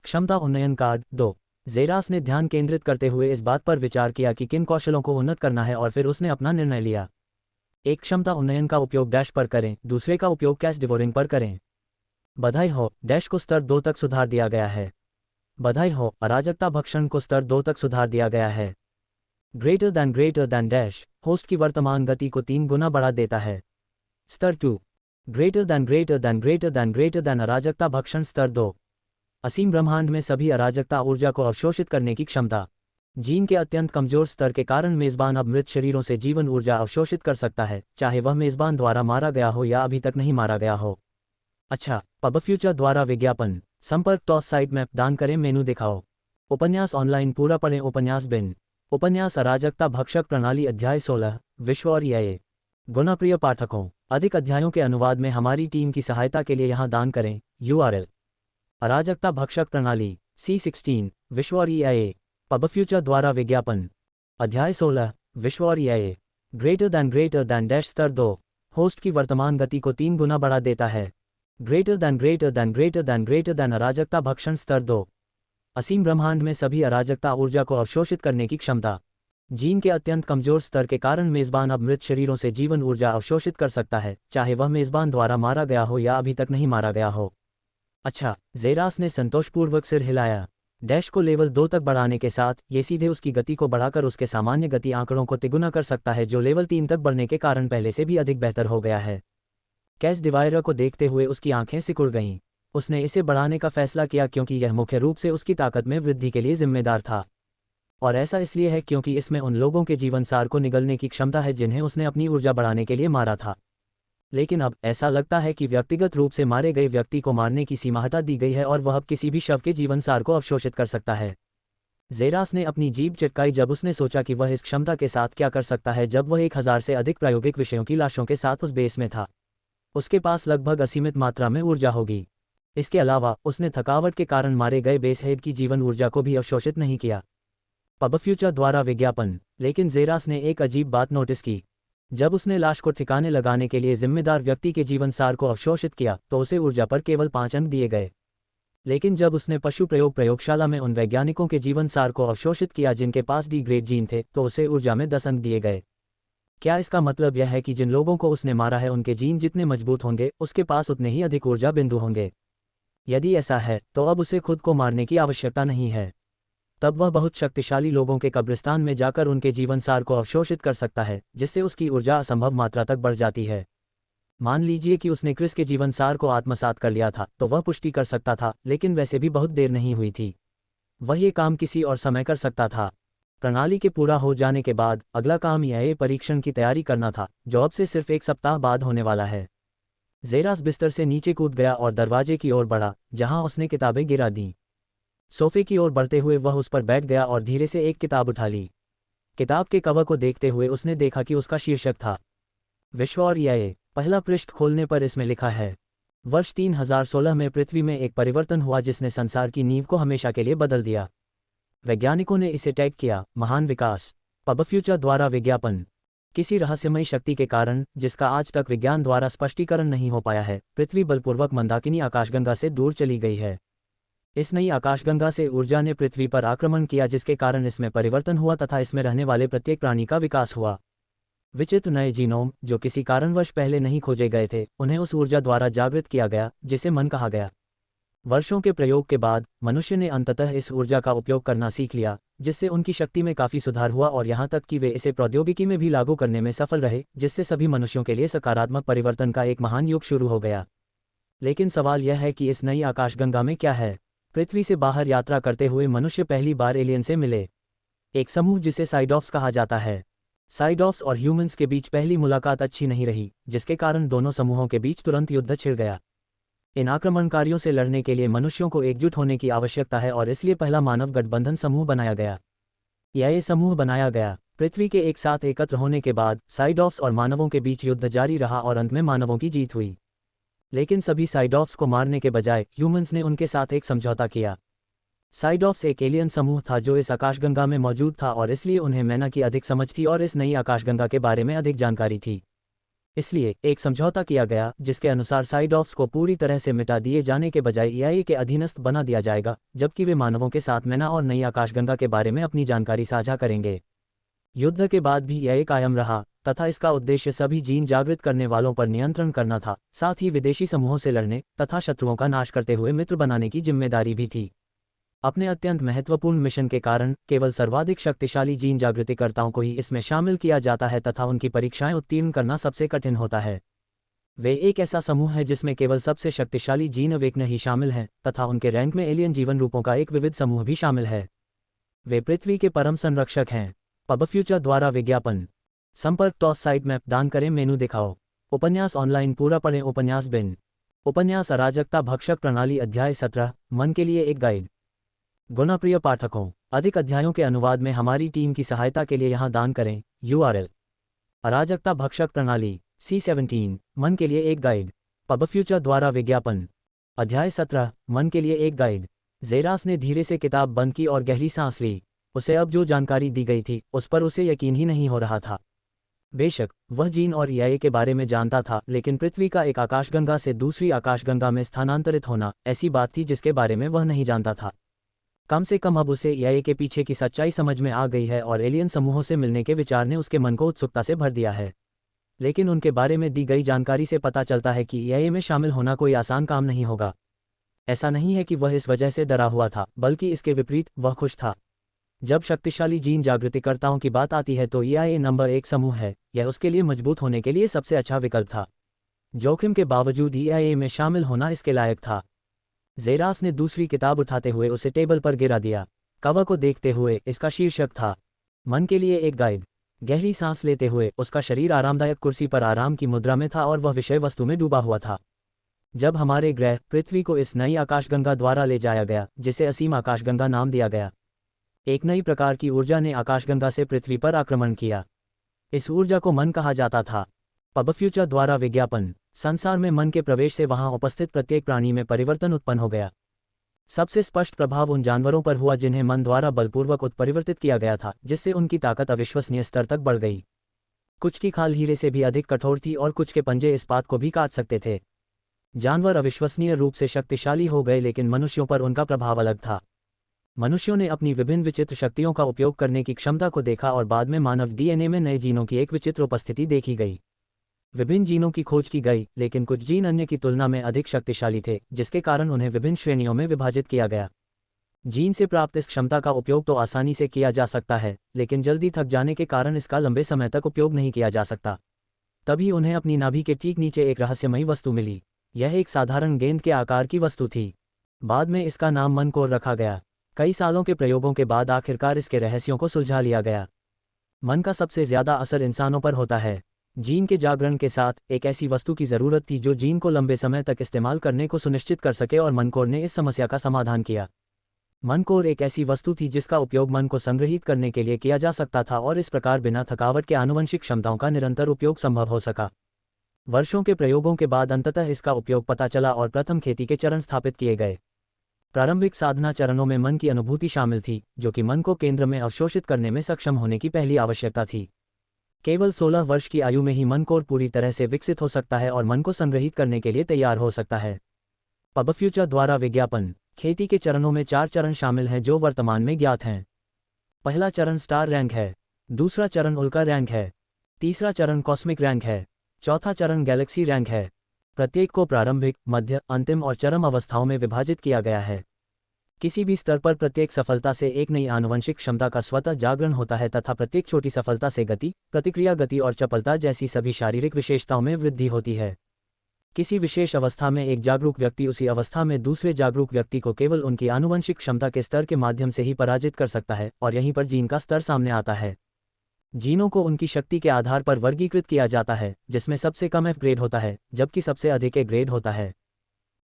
क्षमता उन्नयन कार्ड 2। जेरास ने ध्यान केंद्रित करते हुए इस बात पर विचार किया कि किन कौशलों को उन्नत करना है और फिर उसने अपना निर्णय लिया। एक क्षमता उन्नयन का उपयोग डैश पर करें, दूसरे का उपयोग कैश डिवोरिंग पर करें। बधाई हो, डैश को स्तर 2 तक सुधार दिया गया है। बधाई हो, अराजकता भक्षण को स्तर 2 तक सुधार दिया गया है। ग्रेटर दैन डैश, होस्ट की वर्तमान गति को 3 गुना बढ़ा देता है। स्तर 2। ग्रेटर दैन अराजकता भक्षण स्तर 2, असीम ब्रह्मांड में सभी अराजकता ऊर्जा को अवशोषित करने की क्षमता। जीन के अत्यंत कमजोर स्तर के कारण मेज़बान अब मृत शरीरों से जीवन ऊर्जा अवशोषित कर सकता है, चाहे वह मेज़बान द्वारा मारा गया हो या अभी तक नहीं मारा गया हो। अच्छा, पब फ्यूचर द्वारा विज्ञापन। संपर्क टॉस साइट मैप दान करें, मेनू दिखाओ। उपन्यास ऑनलाइन पूरा पढ़ें। उपन्यास बिन। उपन्यास अराजकता भक्षक प्रणाली अध्याय 16, विश्व और ये। गुणाप्रिय पाठकों, अधिक अध्यायों के अनुवाद में हमारी टीम की सहायता के लिए यहाँ दान करें। URL: अराजकता भक्षक प्रणाली C16, विश्व और ये। पब फ्यूचर द्वारा विज्ञापन। अध्याय 16, विश्व और ये। ग्रेटर दैन डैश स्तर 2, होस्ट की वर्तमान गति को 3 गुना बढ़ा देता है। ग्रेटर दैन अराजकता भक्षण स्तर 2, असीम ब्रह्मांड में सभी अराजकता ऊर्जा को अवशोषित करने की क्षमता। जीन के अत्यंत कमजोर स्तर के कारण मेज़बान अब मृत शरीरों से जीवन ऊर्जा अवशोषित कर सकता है, चाहे वह मेज़बान द्वारा मारा गया हो या अभी तक नहीं मारा गया हो। अच्छा, जेरास ने संतोषपूर्वक सिर हिलाया। डैश को लेवल 2 तक बढ़ाने के साथ ये सीधे उसकी गति को बढ़ाकर उसके सामान्य गति आंकड़ों को तिगुना कर सकता है, जो लेवल 3 तक बढ़ने के कारण पहले से भी अधिक बेहतर हो गया है। कैश डिवाइडर को देखते हुए उसकी आंखें सिकुड़ गईं। उसने इसे बढ़ाने का फैसला किया क्योंकि यह मुख्य रूप से उसकी ताकत में वृद्धि के लिए जिम्मेदार था। और ऐसा इसलिए है क्योंकि इसमें उन लोगों के जीवनसार को निगलने की क्षमता है जिन्हें उसने अपनी ऊर्जा बढ़ाने के लिए मारा था। लेकिन अब ऐसा लगता है कि व्यक्तिगत रूप से मारे गए व्यक्ति को मारने की सीमा हटा दी गई है और वह अब किसी भी शव के जीवनसार को अवशोषित कर सकता है। जेरास ने अपनी जीभ चटकाई जब उसने सोचा कि वह इस क्षमता के साथ क्या कर सकता है जब वह 1000 से अधिक प्रायोगिक विषयों की लाशों के साथ उस बेस में था। उसके पास लगभग असीमित मात्रा में ऊर्जा होगी। इसके अलावा उसने थकावट के कारण मारे गए बेस हेड की जीवन ऊर्जा को भी अवशोषित नहीं किया। पब फ्यूचर द्वारा विज्ञापन। लेकिन जेरास ने एक अजीब बात नोटिस की। जब उसने लाश को ठिकाने लगाने के लिए जिम्मेदार व्यक्ति के जीवनसार को अवशोषित किया तो उसे ऊर्जा पर केवल 5 अंक दिए गए। लेकिन जब उसने पशु प्रयोगशाला में उन वैज्ञानिकों के जीवनसार को अवशोषित किया जिनके पास डी ग्रेड जीन थे तो उसे ऊर्जा में 10 अंक दिए गए। क्या इसका मतलब यह है कि जिन लोगों को उसने मारा है उनके जीन जितने मजबूत होंगे उसके पास उतने ही अधिक ऊर्जा बिंदु होंगे? यदि ऐसा है तो अब उसे खुद को मारने की आवश्यकता नहीं है। तब वह बहुत शक्तिशाली लोगों के कब्रिस्तान में जाकर उनके जीवनसार को अवशोषित कर सकता है, जिससे उसकी ऊर्जा असंभव मात्रा तक बढ़ जाती है। मान लीजिए कि उसने क्रिस के जीवनसार को आत्मसात कर लिया था तो वह पुष्टि कर सकता था, लेकिन वैसे भी बहुत देर नहीं हुई थी। वह ये काम किसी और समय कर सकता था। प्रणाली के पूरा हो जाने के बाद अगला काम एआई परीक्षण की तैयारी करना था, जो अब से सिर्फ एक सप्ताह बाद होने वाला है। ज़ेरास बिस्तर से नीचे कूद गया और दरवाजे की ओर बढ़ा, जहां उसने किताबें गिरा दीं। सोफे की ओर बढ़ते हुए वह उस पर बैठ गया और धीरे से एक किताब उठा ली। किताब के कवर को देखते हुए उसने देखा कि उसका शीर्षक था विश्व और एआई। पहला पृष्ठ खोलने पर इसमें लिखा है, वर्ष 3016 में पृथ्वी में एक परिवर्तन हुआ जिसने संसार की नींव को हमेशा के लिए बदल दिया। वैज्ञानिकों ने इसे टैग किया महान विकास। पब फ्यूचर द्वारा विज्ञापन। किसी रहस्यमयी शक्ति के कारण, जिसका आज तक विज्ञान द्वारा स्पष्टीकरण नहीं हो पाया है, पृथ्वी बलपूर्वक मंदाकिनी आकाशगंगा से दूर चली गई है। इस नई आकाशगंगा से ऊर्जा ने पृथ्वी पर आक्रमण किया, जिसके कारण इसमें परिवर्तन हुआ तथा इसमें रहने वाले प्रत्येक प्राणी का विकास हुआ। विचित्र नए जीनोम, जो किसी कारणवश पहले नहीं खोजे गए थे, उन्हें उस ऊर्जा द्वारा जागृत किया गया जिसे मन कहा गया। वर्षों के प्रयोग के बाद मनुष्य ने अंततः इस ऊर्जा का उपयोग करना सीख लिया, जिससे उनकी शक्ति में काफ़ी सुधार हुआ और यहाँ तक कि वे इसे प्रौद्योगिकी में भी लागू करने में सफल रहे, जिससे सभी मनुष्यों के लिए सकारात्मक परिवर्तन का एक महान युग शुरू हो गया। लेकिन सवाल यह है कि इस नई आकाशगंगा में क्या है। पृथ्वी से बाहर यात्रा करते हुए मनुष्य पहली बार एलियन से मिले, एक समूह जिसे साइडॉफ्स कहा जाता है। साइडॉफ्स और ह्यूमंस के बीच पहली मुलाकात अच्छी नहीं रही, जिसके कारण दोनों समूहों के बीच तुरंत युद्ध छिड़ गया। इन आक्रमणकारियों से लड़ने के लिए मनुष्यों को एकजुट होने की आवश्यकता है और इसलिए पहला मानव गठबंधन समूह बनाया गया। यह समूह बनाया गया। पृथ्वी के एक साथ एकत्र होने के बाद साइडॉफ्स और मानवों के बीच युद्ध जारी रहा और अंत में मानवों की जीत हुई। लेकिन सभी साइडॉफ्स को मारने के बजाय ह्यूमंस ने उनके साथ एक समझौता किया। साइडॉफ्स एक एलियन समूह था जो इस आकाशगंगा में मौजूद था और इसलिए उन्हें मैना की अधिक समझ थी और इस नई आकाशगंगा के बारे में अधिक जानकारी थी। इसलिए एक समझौता किया गया जिसके अनुसार साइडॉफ्स को पूरी तरह से मिटा दिए जाने के बजाय एआई के अधीनस्थ बना दिया जाएगा, जबकि वे मानवों के साथ मैना और नई आकाशगंगा के बारे में अपनी जानकारी साझा करेंगे। युद्ध के बाद भी एआई कायम रहा तथा इसका उद्देश्य सभी जीन जागृत करने वालों पर नियंत्रण करना था, साथ ही विदेशी समूहों से लड़ने तथा शत्रुओं का नाश करते हुए मित्र बनाने की जिम्मेदारी भी थी। अपने अत्यंत महत्वपूर्ण मिशन के कारण केवल सर्वाधिक शक्तिशाली जीन जागृतिकर्ताओं को ही इसमें शामिल किया जाता है तथा उनकी परीक्षाएं उत्तीर्ण करना सबसे कठिन होता है। वे एक ऐसा समूह है जिसमें केवल सबसे शक्तिशाली जीन अवेकन ही शामिल हैं तथा उनके रैंक में एलियन जीवन रूपों का एक विविध समूह भी शामिल है। वे पृथ्वी के परम संरक्षक हैं। पब फ्यूचर द्वारा विज्ञापन। संपर्क टॉस साइट मैप दान करें मेनू दिखाओ। उपन्यास ऑनलाइन पूरा पढ़ें। उपन्यास बिन। उपन्यास अराजकता भक्षक प्रणाली अध्याय 17 मन के लिए एक गाइड। गुणप्रिय पाठकों, अधिक अध्यायों के अनुवाद में हमारी टीम की सहायता के लिए यहाँ दान करें। URL अराजकता भक्षक प्रणाली C17 मन के लिए एक गाइड। पब फ्यूचर द्वारा विज्ञापन। अध्याय 17 मन के लिए एक गाइड। ज़ेरास ने धीरे से किताब बंद की और गहरी सांस ली। उसे अब जो जानकारी दी गई थी उस पर उसे यकीन ही नहीं हो रहा था। बेशक वह जीन और एआई के बारे में जानता था, लेकिन पृथ्वी का एक आकाशगंगा से दूसरी आकाशगंगा में स्थानांतरित होना ऐसी बात थी जिसके बारे में वह नहीं जानता था। कम से कम अब उसे एआई के पीछे की सच्चाई समझ में आ गई है और एलियन समूहों से मिलने के विचार ने उसके मन को उत्सुकता से भर दिया है। लेकिन उनके बारे में दी गई जानकारी से पता चलता है कि एआई में शामिल होना कोई आसान काम नहीं होगा। ऐसा नहीं है कि वह इस वजह से डरा हुआ था, बल्कि इसके विपरीत वह खुश था। जब शक्तिशाली जीन जागृतिकर्ताओं की बात आती है तो एआई नंबर 1 समूह है। यह उसके लिए मजबूत होने के लिए सबसे अच्छा विकल्प था। जोखिम के बावजूद एआई में शामिल होना इसके लायक था। ज़ेरास ने दूसरी किताब उठाते हुए उसे टेबल पर गिरा दिया। कवर को देखते हुए इसका शीर्षक था मन के लिए एक गाइड। गहरी सांस लेते हुए उसका शरीर आरामदायक कुर्सी पर आराम की मुद्रा में था और वह विषय वस्तु में डूबा हुआ था। जब हमारे ग्रह पृथ्वी को इस नई आकाशगंगा द्वारा ले जाया गया, जिसे असीम आकाशगंगा नाम दिया गया, एक नई प्रकार की ऊर्जा ने आकाशगंगा से पृथ्वी पर आक्रमण किया। इस ऊर्जा को मन कहा जाता था। पब फ्यूचर द्वारा विज्ञापन। संसार में मन के प्रवेश से वहां उपस्थित प्रत्येक प्राणी में परिवर्तन उत्पन्न हो गया। सबसे स्पष्ट प्रभाव उन जानवरों पर हुआ जिन्हें मन द्वारा बलपूर्वक उत्परिवर्तित किया गया था, जिससे उनकी ताकत अविश्वसनीय स्तर तक बढ़ गई। कुछ की खाल हीरे से भी अधिक कठोर थी और कुछ के पंजे इस्पात को भी काट सकते थे। जानवर अविश्वसनीय रूप से शक्तिशाली हो गए, लेकिन मनुष्यों पर उनका प्रभाव अलग था। मनुष्यों ने अपनी विभिन्न विचित्र शक्तियों का उपयोग करने की क्षमता को देखा और बाद में मानव डीएनए में नए जीनों की एक विचित्र उपस्थिति देखी गई। विभिन्न जीनों की खोज की गई, लेकिन कुछ जीन अन्य की तुलना में अधिक शक्तिशाली थे, जिसके कारण उन्हें विभिन्न श्रेणियों में विभाजित किया गया। जीन से प्राप्त इस क्षमता का उपयोग तो आसानी से किया जा सकता है, लेकिन जल्दी थक जाने के कारण इसका लंबे समय तक उपयोग नहीं किया जा सकता। तभी उन्हें अपनी नाभि के ठीक नीचे एक रहस्यमयी वस्तु मिली। यह एक साधारण गेंद के आकार की वस्तु थी। बाद में इसका नाम मन कोर रखा गया। कई सालों के प्रयोगों के बाद आखिरकार इसके रहस्यों को सुलझा लिया गया। मन का सबसे ज्यादा असर इंसानों पर होता है। जीन के जागरण के साथ एक ऐसी वस्तु की जरूरत थी जो जीन को लंबे समय तक इस्तेमाल करने को सुनिश्चित कर सके, और मनकोर ने इस समस्या का समाधान किया। मनकोर एक ऐसी वस्तु थी जिसका उपयोग मन को संग्रहित करने के लिए किया जा सकता था, और इस प्रकार बिना थकावट के आनुवंशिक क्षमताओं का निरंतर उपयोग संभव हो सका। वर्षों के प्रयोगों के बाद अंततः इसका उपयोग पता चला और प्रथम खेती के चरण स्थापित किए गए। प्रारंभिक साधना चरणों में मन की अनुभूति शामिल थी, जो कि मन को केंद्र में अवशोषित करने में सक्षम होने की पहली आवश्यकता थी। केवल 16 वर्ष की आयु में ही मनकोर पूरी तरह से विकसित हो सकता है और मन को संग्रहित करने के लिए तैयार हो सकता है। पबफ्यूचर द्वारा विज्ञापन। खेती के चरणों में 4 चरण शामिल हैं जो वर्तमान में ज्ञात हैं। पहला चरण स्टार रैंक है, दूसरा चरण उल्का रैंक है, तीसरा चरण कॉस्मिक रैंक है, चौथा चरण गैलेक्सी रैंक है। प्रत्येक को प्रारंभिक, मध्य, अंतिम और चरम अवस्थाओं में विभाजित किया गया है। किसी भी स्तर पर प्रत्येक सफलता से एक नई आनुवंशिक क्षमता का स्वतः जागरण होता है तथा प्रत्येक छोटी सफलता से गति, प्रतिक्रिया गति और चपलता जैसी सभी शारीरिक विशेषताओं में वृद्धि होती है। किसी विशेष अवस्था में एक जागरूक व्यक्ति उसी अवस्था में दूसरे जागरूक व्यक्ति को केवल उनकी आनुवंशिक क्षमता के स्तर के माध्यम से ही पराजित कर सकता है, और यहीं पर जीन का स्तर सामने आता है। जीनों को उनकी शक्ति के आधार पर वर्गीकृत किया जाता है, जिसमें सबसे कम एफ ग्रेड होता है जबकि सबसे अधिक ए ग्रेड होता है।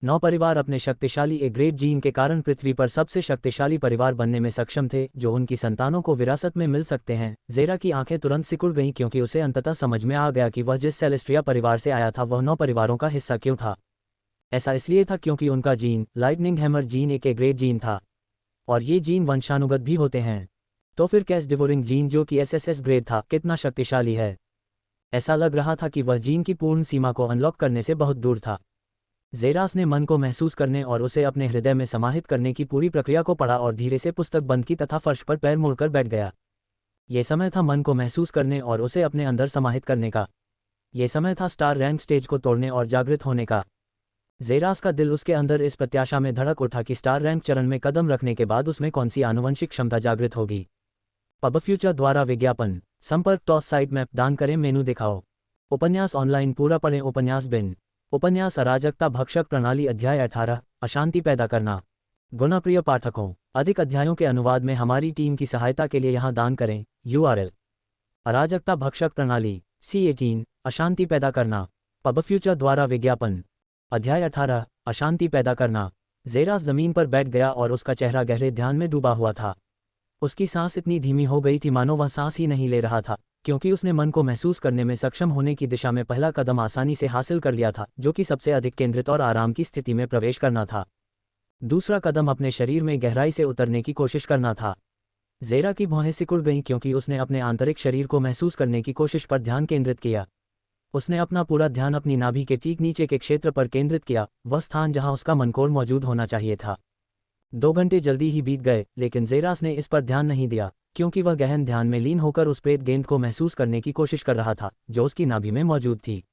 9 परिवार अपने शक्तिशाली ए ग्रेड जीन के कारण पृथ्वी पर सबसे शक्तिशाली परिवार बनने में सक्षम थे, जो उनकी संतानों को विरासत में मिल सकते हैं। ज़ेरा की आंखें तुरंत सिकुड़ गईं क्योंकि उसे अंततः समझ में आ गया कि वह जिस सेलेस्ट्रिया परिवार से आया था वह 9 परिवारों का हिस्सा क्यों था। ऐसा इसलिए था क्योंकि उनका जीन, लाइटनिंग हैमर जीन, एक ए ग्रेड जीन था, और ये जीन वंशानुगत भी होते हैं। तो फिर कैस डिवोरिंग जीन, जो कि एसएसएस ग्रेड था, कितना शक्तिशाली है। ऐसा लग रहा था कि वह जीन की पूर्ण सीमा को अनलॉक करने से बहुत दूर था। ज़ेरास ने मन को महसूस करने और उसे अपने हृदय में समाहित करने की पूरी प्रक्रिया को पढ़ा और धीरे से पुस्तक बंद की तथा फर्श पर पैर मोड़कर बैठ गया। ये समय था मन को महसूस करने और उसे अपने अंदर समाहित करने का। ये समय था स्टार रैंक स्टेज को तोड़ने और जागृत होने का। ज़ेरास का दिल उसके अंदर इस प्रत्याशा में धड़क उठा कि स्टार रैंक चरण में कदम रखने के बाद उसमें कौन सी आनुवंशिक क्षमता जागृत होगी। पबफ्यूचर द्वारा विज्ञापन। संपर्क टॉस साइट मैप दान करें, मेनू दिखाओ। उपन्यास ऑनलाइन पूरा पढ़ें। उपन्यास बिन। उपन्यास अराजकता भक्षक प्रणाली अध्याय 18 अशांति पैदा करना। गुणप्रिय पाठकों, अधिक अध्यायों के अनुवाद में हमारी टीम की सहायता के लिए यहाँ दान करें। URL अराजकता भक्षक प्रणाली C18 अशांति पैदा करना। पबफ्यूचर द्वारा विज्ञापन। अध्याय 18 अशांति पैदा करना। ज़ेरास जमीन पर बैठ गया और उसका चेहरा गहरे ध्यान में डूबा हुआ था। उसकी सांस इतनी धीमी हो गई थी मानो वह सांस ही नहीं ले रहा था, क्योंकि उसने मन को महसूस करने में सक्षम होने की दिशा में पहला कदम आसानी से हासिल कर लिया था, जो कि सबसे अधिक केंद्रित और आराम की स्थिति में प्रवेश करना था। दूसरा कदम अपने शरीर में गहराई से उतरने की कोशिश करना था। ज़ेरा की भौहें सिकुड़ गईं क्योंकि उसने अपने आंतरिक शरीर को महसूस करने की कोशिश पर ध्यान केंद्रित किया। उसने अपना पूरा ध्यान अपनी नाभि के ठीक नीचे के क्षेत्र पर केंद्रित किया, वह स्थान जहां उसका मनकोर मौजूद होना चाहिए था। 2 घंटे जल्दी ही बीत गए, लेकिन ज़ेरास ने इस पर ध्यान नहीं दिया, क्योंकि वह गहन ध्यान में लीन होकर उस प्रेत गेंद को महसूस करने की कोशिश कर रहा था, जो उसकी नाभि में मौजूद थी।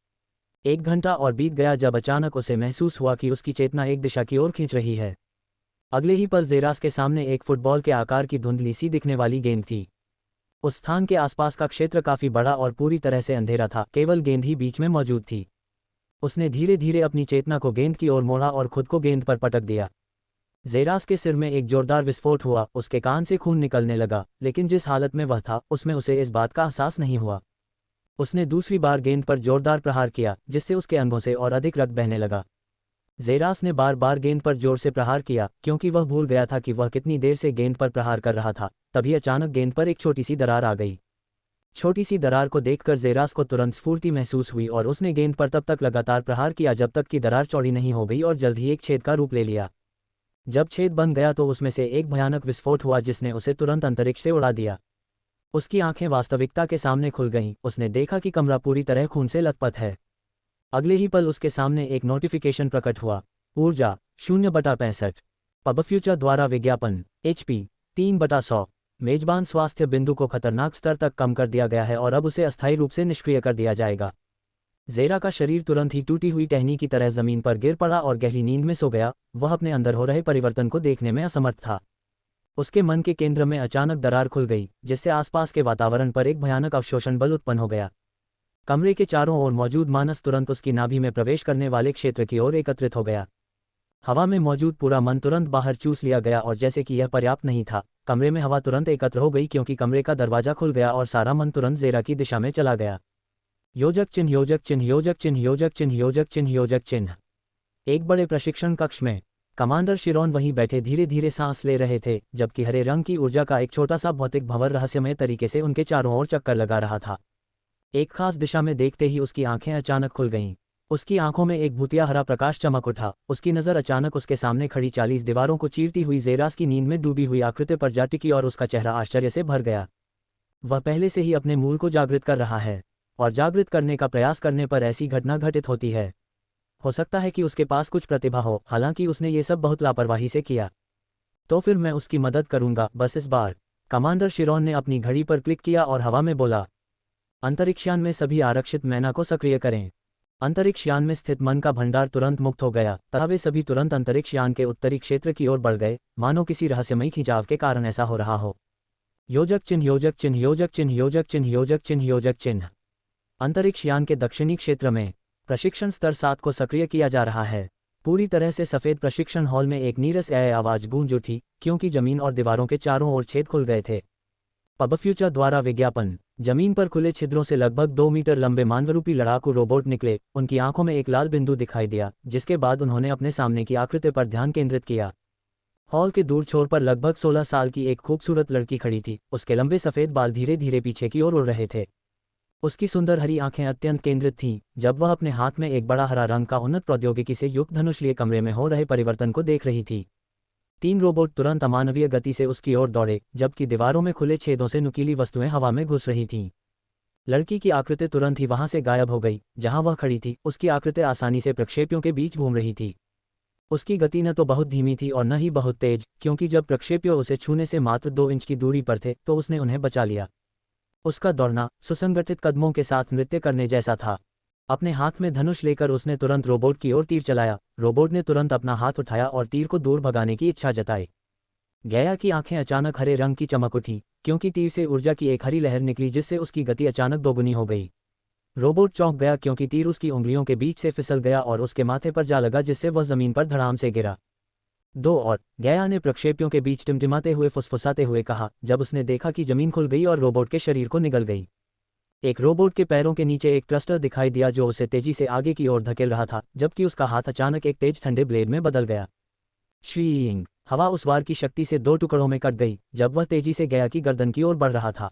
1 घंटा और बीत गया जब अचानक उसे महसूस हुआ कि उसकी चेतना एक दिशा की ओर खींच रही है। अगले ही पल ज़ेरास के सामने एक फुटबॉल के आकार की धुंधली सी दिखने वाली गेंद थी। उस स्थान के आसपास का क्षेत्र काफी बड़ा और पूरी तरह से अंधेरा था, केवल गेंद ही बीच में मौजूद थी। उसने धीरे धीरे अपनी चेतना को गेंद की ओर मोड़ा और खुद को गेंद पर पटक दिया। ज़ेरास के सिर में एक जोरदार विस्फोट हुआ, उसके कान से खून निकलने लगा, लेकिन जिस हालत में वह था उसमें उसे इस बात का एहसास नहीं हुआ। उसने दूसरी बार गेंद पर जोरदार प्रहार किया, जिससे उसके अंगों से और अधिक रक्त बहने लगा। ज़ेरास ने बार बार गेंद पर जोर से प्रहार किया, क्योंकि वह भूल गया था कि वह कितनी देर से गेंद पर प्रहार कर रहा था। तभी अचानक गेंद पर एक छोटी सी दरार आ गई। छोटी सी दरार को देखकर ज़ेरास को तुरंत स्फूर्ति महसूस हुई और उसने गेंद पर तब तक लगातार प्रहार किया जब तक कि दरार चौड़ी नहीं हो गई और जल्द ही एक छेद का रूप ले लिया। जब छेद बन गया तो उसमें से एक भयानक विस्फोट हुआ जिसने उसे तुरंत अंतरिक्ष से उड़ा दिया। उसकी आंखें वास्तविकता के सामने खुल गईं, उसने देखा कि कमरा पूरी तरह खून से लथपथ है। अगले ही पल उसके सामने एक नोटिफिकेशन प्रकट हुआ। ऊर्जा 0/65। पबफ्यूचर द्वारा विज्ञापन। HP 3/100। मेजबान स्वास्थ्य बिंदु को खतरनाक स्तर तक कम कर दिया गया है और अब उसे अस्थायी रूप से निष्क्रिय कर दिया जाएगा। ज़ेरा का शरीर तुरंत ही टूटी हुई टहनी की तरह जमीन पर गिर पड़ा और गहरी नींद में सो गया। वह अपने अंदर हो रहे परिवर्तन को देखने में असमर्थ था। उसके मन के केंद्र में अचानक दरार खुल गई, जिससे आसपास के वातावरण पर एक भयानक अवशोषण बल उत्पन्न हो गया। कमरे के चारों ओर मौजूद मानस तुरंत उसकी नाभि में प्रवेश करने वाले क्षेत्र की ओर एकत्रित हो गया। हवा में मौजूद पूरा मन तुरंत बाहर चूस लिया गया और जैसे कि यह पर्याप्त नहीं था, कमरे में हवा तुरंत एकत्र हो गई क्योंकि कमरे का दरवाजा खुल गया और सारा मन तुरंत ज़ेरा की दिशा में चला गया। योजक चिन्ह योजक चिन्ह योजक चिन्ह योजक चिन्ह योजक चिन्ह योजक चिन्ह। एक बड़े प्रशिक्षण कक्ष में कमांडर शिरोन वहीं बैठे धीरे धीरे सांस ले रहे थे, जबकि हरे रंग की ऊर्जा का एक छोटा सा भौतिक भंवर रहस्यमय तरीके से उनके चारों ओर चक्कर लगा रहा था। एक खास दिशा में देखते ही उसकी आंखें अचानक खुल गईं। उसकी आंखों में एक भूतिया हरा प्रकाश चमक उठा। उसकी नज़र अचानक उसके सामने खड़ी 40 दीवारों को चीरती हुई ज़ेरास की नींद में डूबी हुई आकृति पर जा टिकी और उसका चेहरा आश्चर्य से भर गया। वह पहले से ही अपने मूल को जागृत कर रहा है, और जागृत करने का प्रयास करने पर ऐसी घटना घटित होती है। हो सकता है कि उसके पास कुछ प्रतिभा हो, हालांकि उसने ये सब बहुत लापरवाही से किया। तो फिर मैं उसकी मदद करूंगा, बस इस बार। कमांडर शिरोन ने अपनी घड़ी पर क्लिक किया और हवा में बोला, अंतरिक्षयान में सभी आरक्षित मैना को सक्रिय करें। अंतरिक्षयान में स्थित मन का भंडार तुरंत मुक्त हो गया तथा वे सभी तुरंत अंतरिक्षयान के उत्तरी क्षेत्र की ओर बढ़ गए, मानो किसी रहस्यमयी खिंचाव के कारण ऐसा हो रहा हो। योजक चिन्ह योजक चिन्ह योजक चिन्ह योजक चिन्ह योजक चिन्ह योजक चिन्ह। अंतरिक्षयान के दक्षिणी क्षेत्र में प्रशिक्षण स्तर 7 को सक्रिय किया जा रहा है। पूरी तरह से सफेद प्रशिक्षण हॉल में एक नीरस आवाज गूंज उठी, क्योंकि जमीन और दीवारों के चारों ओर छेद खुल गए थे। पब फ्यूचर द्वारा विज्ञापन। जमीन पर खुले छिद्रों से लगभग 2 मीटर लंबे मानवरूपी लड़ाकू रोबोट निकले। उनकी आंखों में एक लाल बिंदु दिखाई दिया, जिसके बाद उन्होंने अपने सामने की आकृति पर ध्यान केंद्रित किया। हॉल के दूर छोर पर लगभग 16 साल की एक खूबसूरत लड़की खड़ी थी। उसके लंबे सफेद बाल धीरे धीरे पीछे की ओर उड़ रहे थे। उसकी सुंदर हरी आंखें अत्यंत केंद्रित थीं, जब वह अपने हाथ में एक बड़ा हरा रंग का उन्नत प्रौद्योगिकी से युक्त धनुष लिए कमरे में हो रहे परिवर्तन को देख रही थी। 3 रोबोट तुरंत अमानवीय गति से उसकी ओर दौड़े, जबकि दीवारों में खुले छेदों से नुकीली वस्तुएं हवा में घुस रही थीं। लड़की की आकृति तुरंत ही वहां से गायब हो गई जहां वह खड़ी थी। उसकी आकृति आसानी से प्रक्षेपियों के बीच घूम रही थी। उसकी गति न तो बहुत धीमी थी और न ही बहुत तेज, क्योंकि जब प्रक्षेपियों उसे छूने से मात्र 2 इंच की दूरी पर थे तो उसने उन्हें बचा लिया। उसका दौड़ना सुसंगठित कदमों के साथ नृत्य करने जैसा था। अपने हाथ में धनुष लेकर उसने तुरंत रोबोट की ओर तीर चलाया। रोबोट ने तुरंत अपना हाथ उठाया और तीर को दूर भगाने की इच्छा जताई। गया की आंखें अचानक हरे रंग की चमक उठी, क्योंकि तीर से ऊर्जा की एक हरी लहर निकली जिससे उसकी गति अचानक दोगुनी हो गई। रोबोट चौंक गया क्योंकि तीर उसकी उंगलियों के बीच से फिसल गया और उसके माथे पर जा लगा, जिससे वह जमीन पर धड़ाम से गिरा। 2 और गया ने प्रक्षेपियों के बीच टिमटिमाते हुए फुसफुसाते हुए कहा, जब उसने देखा कि जमीन खुल गई और रोबोट के शरीर को निगल गई। एक रोबोट के पैरों के नीचे एक थ्रस्टर दिखाई दिया जो उसे तेजी से आगे की ओर धकेल रहा था, जबकि उसका हाथ अचानक एक तेज ठंडे ब्लेड में बदल गया। श्रीइंग। हवा उस वार की शक्ति से 2 टुकड़ों में कट गई जब वह तेजी से गया की गर्दन की ओर बढ़ रहा था।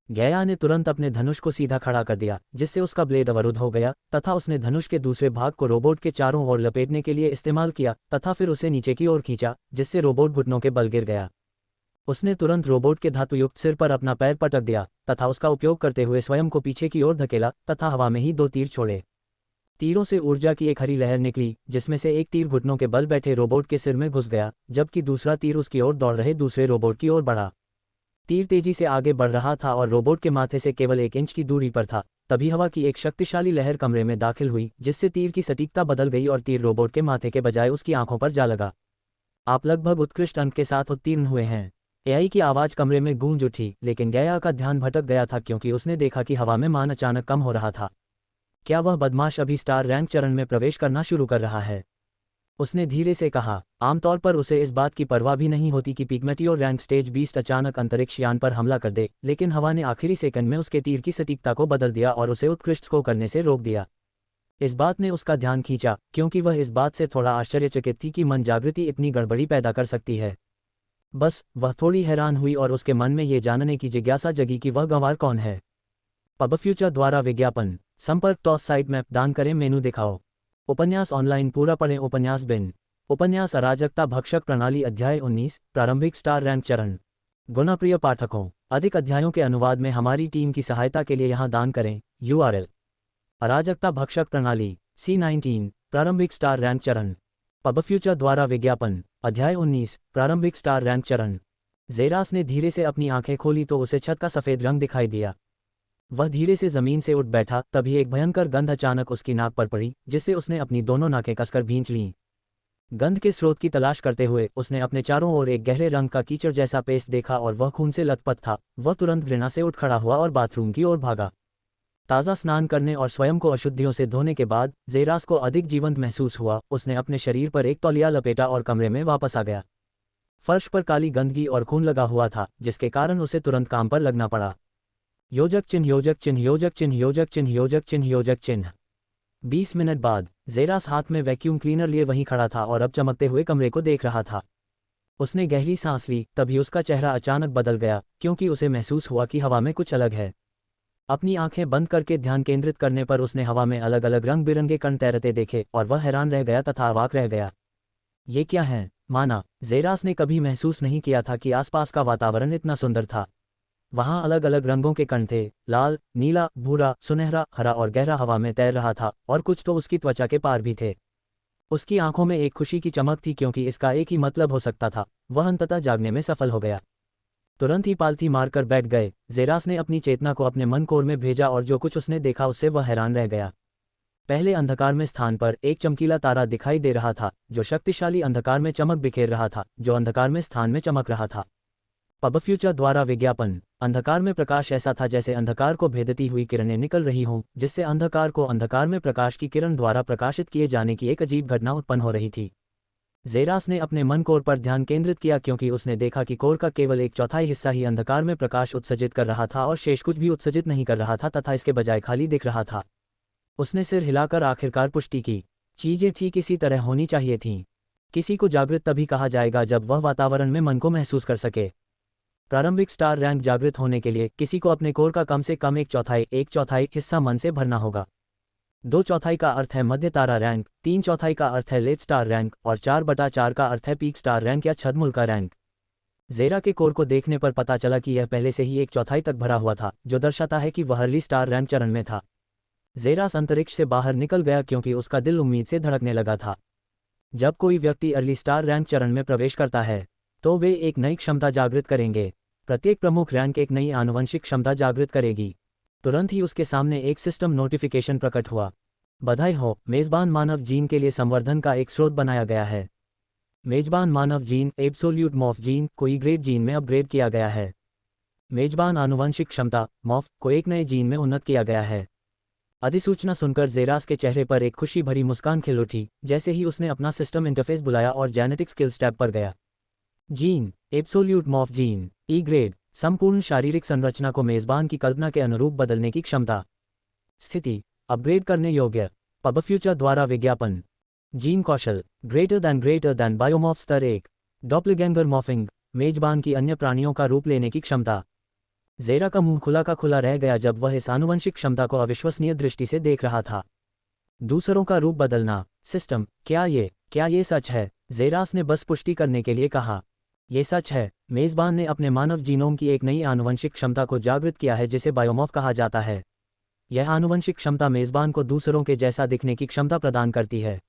गया ने तुरंत अपने धनुष को सीधा खड़ा कर दिया, जिससे उसका ब्लेड अवरुद्ध हो गया, तथा उसने धनुष के दूसरे भाग को रोबोट के चारों ओर लपेटने के लिए इस्तेमाल किया तथा फिर उसे नीचे की ओर खींचा, जिससे रोबोट घुटनों के बल गिर गया। उसने तुरंत रोबोट के धातुयुक्त सिर पर अपना पैर पटक दिया तथा उसका उपयोग करते हुए स्वयं को पीछे की ओर धकेला तथा हवा में ही 2 तीर छोड़े। तीरों से ऊर्जा की एक हरी लहर निकली, जिसमें से एक तीर घुटनों के बल बैठे रोबोट के सिर में घुस गया, जबकि दूसरा तीर उसकी ओर दौड़ रहे दूसरे रोबोट की ओर बढ़ा। तीर तेजी से आगे बढ़ रहा था और रोबोट के माथे से केवल 1 इंच की दूरी पर था। तभी हवा की एक शक्तिशाली लहर कमरे में दाखिल हुई, जिससे तीर की सटीकता बदल गई और तीर रोबोट के माथे के बजाय उसकी आंखों पर जा लगा। आप लगभग उत्कृष्ट अंक के साथ उत्तीर्ण हुए हैं। एआई की आवाज़ कमरे में गूंज उठी, लेकिन गया का ध्यान भटक गया था क्योंकि उसने देखा कि हवा में मान अचानक कम हो रहा था। क्या वह बदमाश अभी स्टार रैंक चरण में प्रवेश करना शुरू कर रहा है? उसने धीरे से कहा। आमतौर पर उसे इस बात की परवाह भी नहीं होती कि पिग्मेटियो रैंक स्टेज 20 अचानक अंतरिक्षयान पर हमला कर दे, लेकिन हवा ने आखिरी सेकंड में उसके तीर की सटीकता को बदल दिया और उसे उत्कृष्ट स्कोर करने से रोक दिया। इस बात ने उसका ध्यान खींचा, क्योंकि वह इस बात से थोड़ा आश्चर्यचकित थी कि मन जागृति इतनी गड़बड़ी पैदा कर सकती है। बस वह थोड़ी हैरान हुई और उसके मन में ये जानने की जिज्ञासा जगी कि वह गंवार कौन है। पब फ्यूचर द्वारा विज्ञापन। संपर्क टॉस साइट मैप दान करें, मेनू दिखाओ। उपन्यास ऑनलाइन पूरा पढ़ें। उपन्यास बिन। उपन्यास अराजकता भक्षक प्रणाली अध्याय 19 प्रारंभिक स्टार रैंक चरण। गुणप्रिय पाठकों, अधिक अध्यायों के अनुवाद में हमारी टीम की सहायता के लिए यहाँ दान करें। URL अराजकता भक्षक प्रणाली C19 प्रारंभिक स्टार रैंक चरण। पब फ्यूचर द्वारा विज्ञापन अध्याय 19 प्रारंभिक स्टार रैंक चरण। ज़ेरास ने धीरे से अपनी आंखें खोली तो उसे छत का सफ़ेद रंग दिखाई दिया। वह धीरे से जमीन से उठ बैठा, तभी एक भयंकर गंध अचानक उसकी नाक पर पड़ी, जिससे उसने अपनी दोनों नाकें कसकर भींच लीं। गंध के स्रोत की तलाश करते हुए उसने अपने चारों ओर एक गहरे रंग का कीचड़ जैसा पेस्ट देखा और वह खून से लथपथ था। वह तुरंत घृणा से उठ खड़ा हुआ और बाथरूम की ओर भागा। ताज़ा स्नान करने और स्वयं को अशुद्धियों से धोने के बाद जेरास को अधिक जीवंत महसूस हुआ। उसने अपने शरीर पर एक तौलिया लपेटा और कमरे में वापस आ गया। फर्श पर काली गंदगी और खून लगा हुआ था, जिसके कारण उसे तुरंत काम पर लगना पड़ा। योजक चिन्ह, योजक चिन्ह, योजक चिन्ह, योजक चिन्ह, योजक चिन्ह, योजक चिन्ह। 20 मिनट बाद जेरास हाथ में वैक्यूम क्लीनर लिए वहीं खड़ा था और अब चमकते हुए कमरे को देख रहा था। उसने गहरी सांस ली, तभी उसका चेहरा अचानक बदल गया, क्योंकि उसे महसूस हुआ कि हवा में कुछ अलग है। अपनी आंखें बंद करके ध्यान केंद्रित करने पर उसने हवा में अलग अलग रंग बिरंगे कण तैरते देखे और वह हैरान रह गया तथा अवाक रह गया। ये क्या है? माना जेरास ने कभी महसूस नहीं किया था कि आसपास का वातावरण इतना सुंदर था। वहां अलग अलग रंगों के कण थे, लाल, नीला, भूरा, सुनहरा, हरा और गहरा हवा में तैर रहा था, और कुछ तो उसकी त्वचा के पार भी थे। उसकी आंखों में एक खुशी की चमक थी, क्योंकि इसका एक ही मतलब हो सकता था, वह अंततः जागने में सफल हो गया। तुरंत ही पालथी मारकर बैठ गए। जेरास ने अपनी चेतना को अपने मन कोर में भेजा और जो कुछ उसने देखा उससे वह हैरान रह गया। पहले अंधकार में स्थान पर एक चमकीला तारा दिखाई दे रहा था, जो शक्तिशाली अंधकार में चमक बिखेर रहा था, जो अंधकार में स्थान में चमक रहा था। पबफ्यूचर द्वारा विज्ञापन। अंधकार में प्रकाश ऐसा था जैसे अंधकार को भेदती हुई किरणें निकल रही हों, जिससे अंधकार को अंधकार में प्रकाश की किरण द्वारा प्रकाशित किए जाने की एक अजीब घटना उत्पन्न हो रही थी। जेरास ने अपने मन कोर पर ध्यान केंद्रित किया, क्योंकि उसने देखा कि कोर का केवल एक चौथाई हिस्सा ही अंधकार में प्रकाश उत्सर्जित कर रहा था और शेष कुछ भी उत्सर्जित नहीं कर रहा था तथा इसके बजाय खाली दिख रहा था। उसने सिर हिलाकर आखिरकार पुष्टि की। चीजें ठीक इसी तरह होनी चाहिए थीं। किसी को जागृत तभी कहा जाएगा जब वह वातावरण में मन को महसूस कर सके। प्रारंभिक स्टार रैंक जागृत होने के लिए किसी को अपने कोर का कम से कम एक चौथाई हिस्सा मन से भरना होगा। 2/4 का अर्थ है मध्य तारा रैंक, 3/4 का अर्थ है लेट स्टार रैंक और 4/4 का अर्थ है पीक स्टार रैंक या छद्मुल का रैंक। जेरा के कोर को देखने पर पता चला कि यह पहले से ही 1/4 तक भरा हुआ था, जो दर्शाता है कि वह अर्ली स्टार रैंक चरण में था। जेरास अंतरिक्ष से बाहर निकल गया, क्योंकि उसका दिल उम्मीद से धड़कने लगा था। जब कोई व्यक्ति अर्ली स्टार रैंक चरण में प्रवेश करता है, तो वे एक नई क्षमता जागृत करेंगे। प्रत्येक प्रमुख रैंक एक नई आनुवंशिक क्षमता जागृत करेगी। तुरंत ही उसके सामने एक सिस्टम नोटिफिकेशन प्रकट हुआ। बधाई हो, मेजबान मानव जीन के लिए संवर्धन का एक स्रोत बनाया गया है। मेजबान मानव जीन एब्सोल्यूट मॉर्फ जीन को ई-ग्रेड जीन में अपग्रेड किया गया है। मेजबान आनुवंशिक क्षमता मॉर्फ को एक नए जीन में उन्नत किया गया है। अधिसूचना सुनकर जेरास के चेहरे पर एक खुशी भरी मुस्कान खिल उठी, जैसे ही उसने अपना सिस्टम इंटरफेस बुलाया और जेनेटिक स्किल्स टैब पर गया। जीन एब्सोल्यूट मॉर्फ जीन ई-ग्रेड, संपूर्ण शारीरिक संरचना को मेजबान की कल्पना के अनुरूप बदलने की क्षमता। स्थिति अपग्रेड करने योग्य। पबफ्यूचर द्वारा विज्ञापन। जीन कौशल ग्रेटर दैन बायोमॉर्फ स्तर 1। डॉपलगैंगर मॉर्फिंग, मेजबान की अन्य प्राणियों का रूप लेने की क्षमता। जेरा का मुंह खुला का खुला रह गया जब वह इस आनुवंशिक क्षमता को अविश्वसनीय दृष्टि से देख रहा था। दूसरों का रूप बदलना सिस्टम, क्या ये सच है? जेरास ने बस पुष्टि करने के लिए कहा। ये सच है। मेजबान ने अपने मानव जीनोम की एक नई आनुवंशिक क्षमता को जागृत किया है, जिसे बायोमॉर्फ कहा जाता है। यह आनुवंशिक क्षमता मेजबान को दूसरों के जैसा दिखने की क्षमता प्रदान करती है,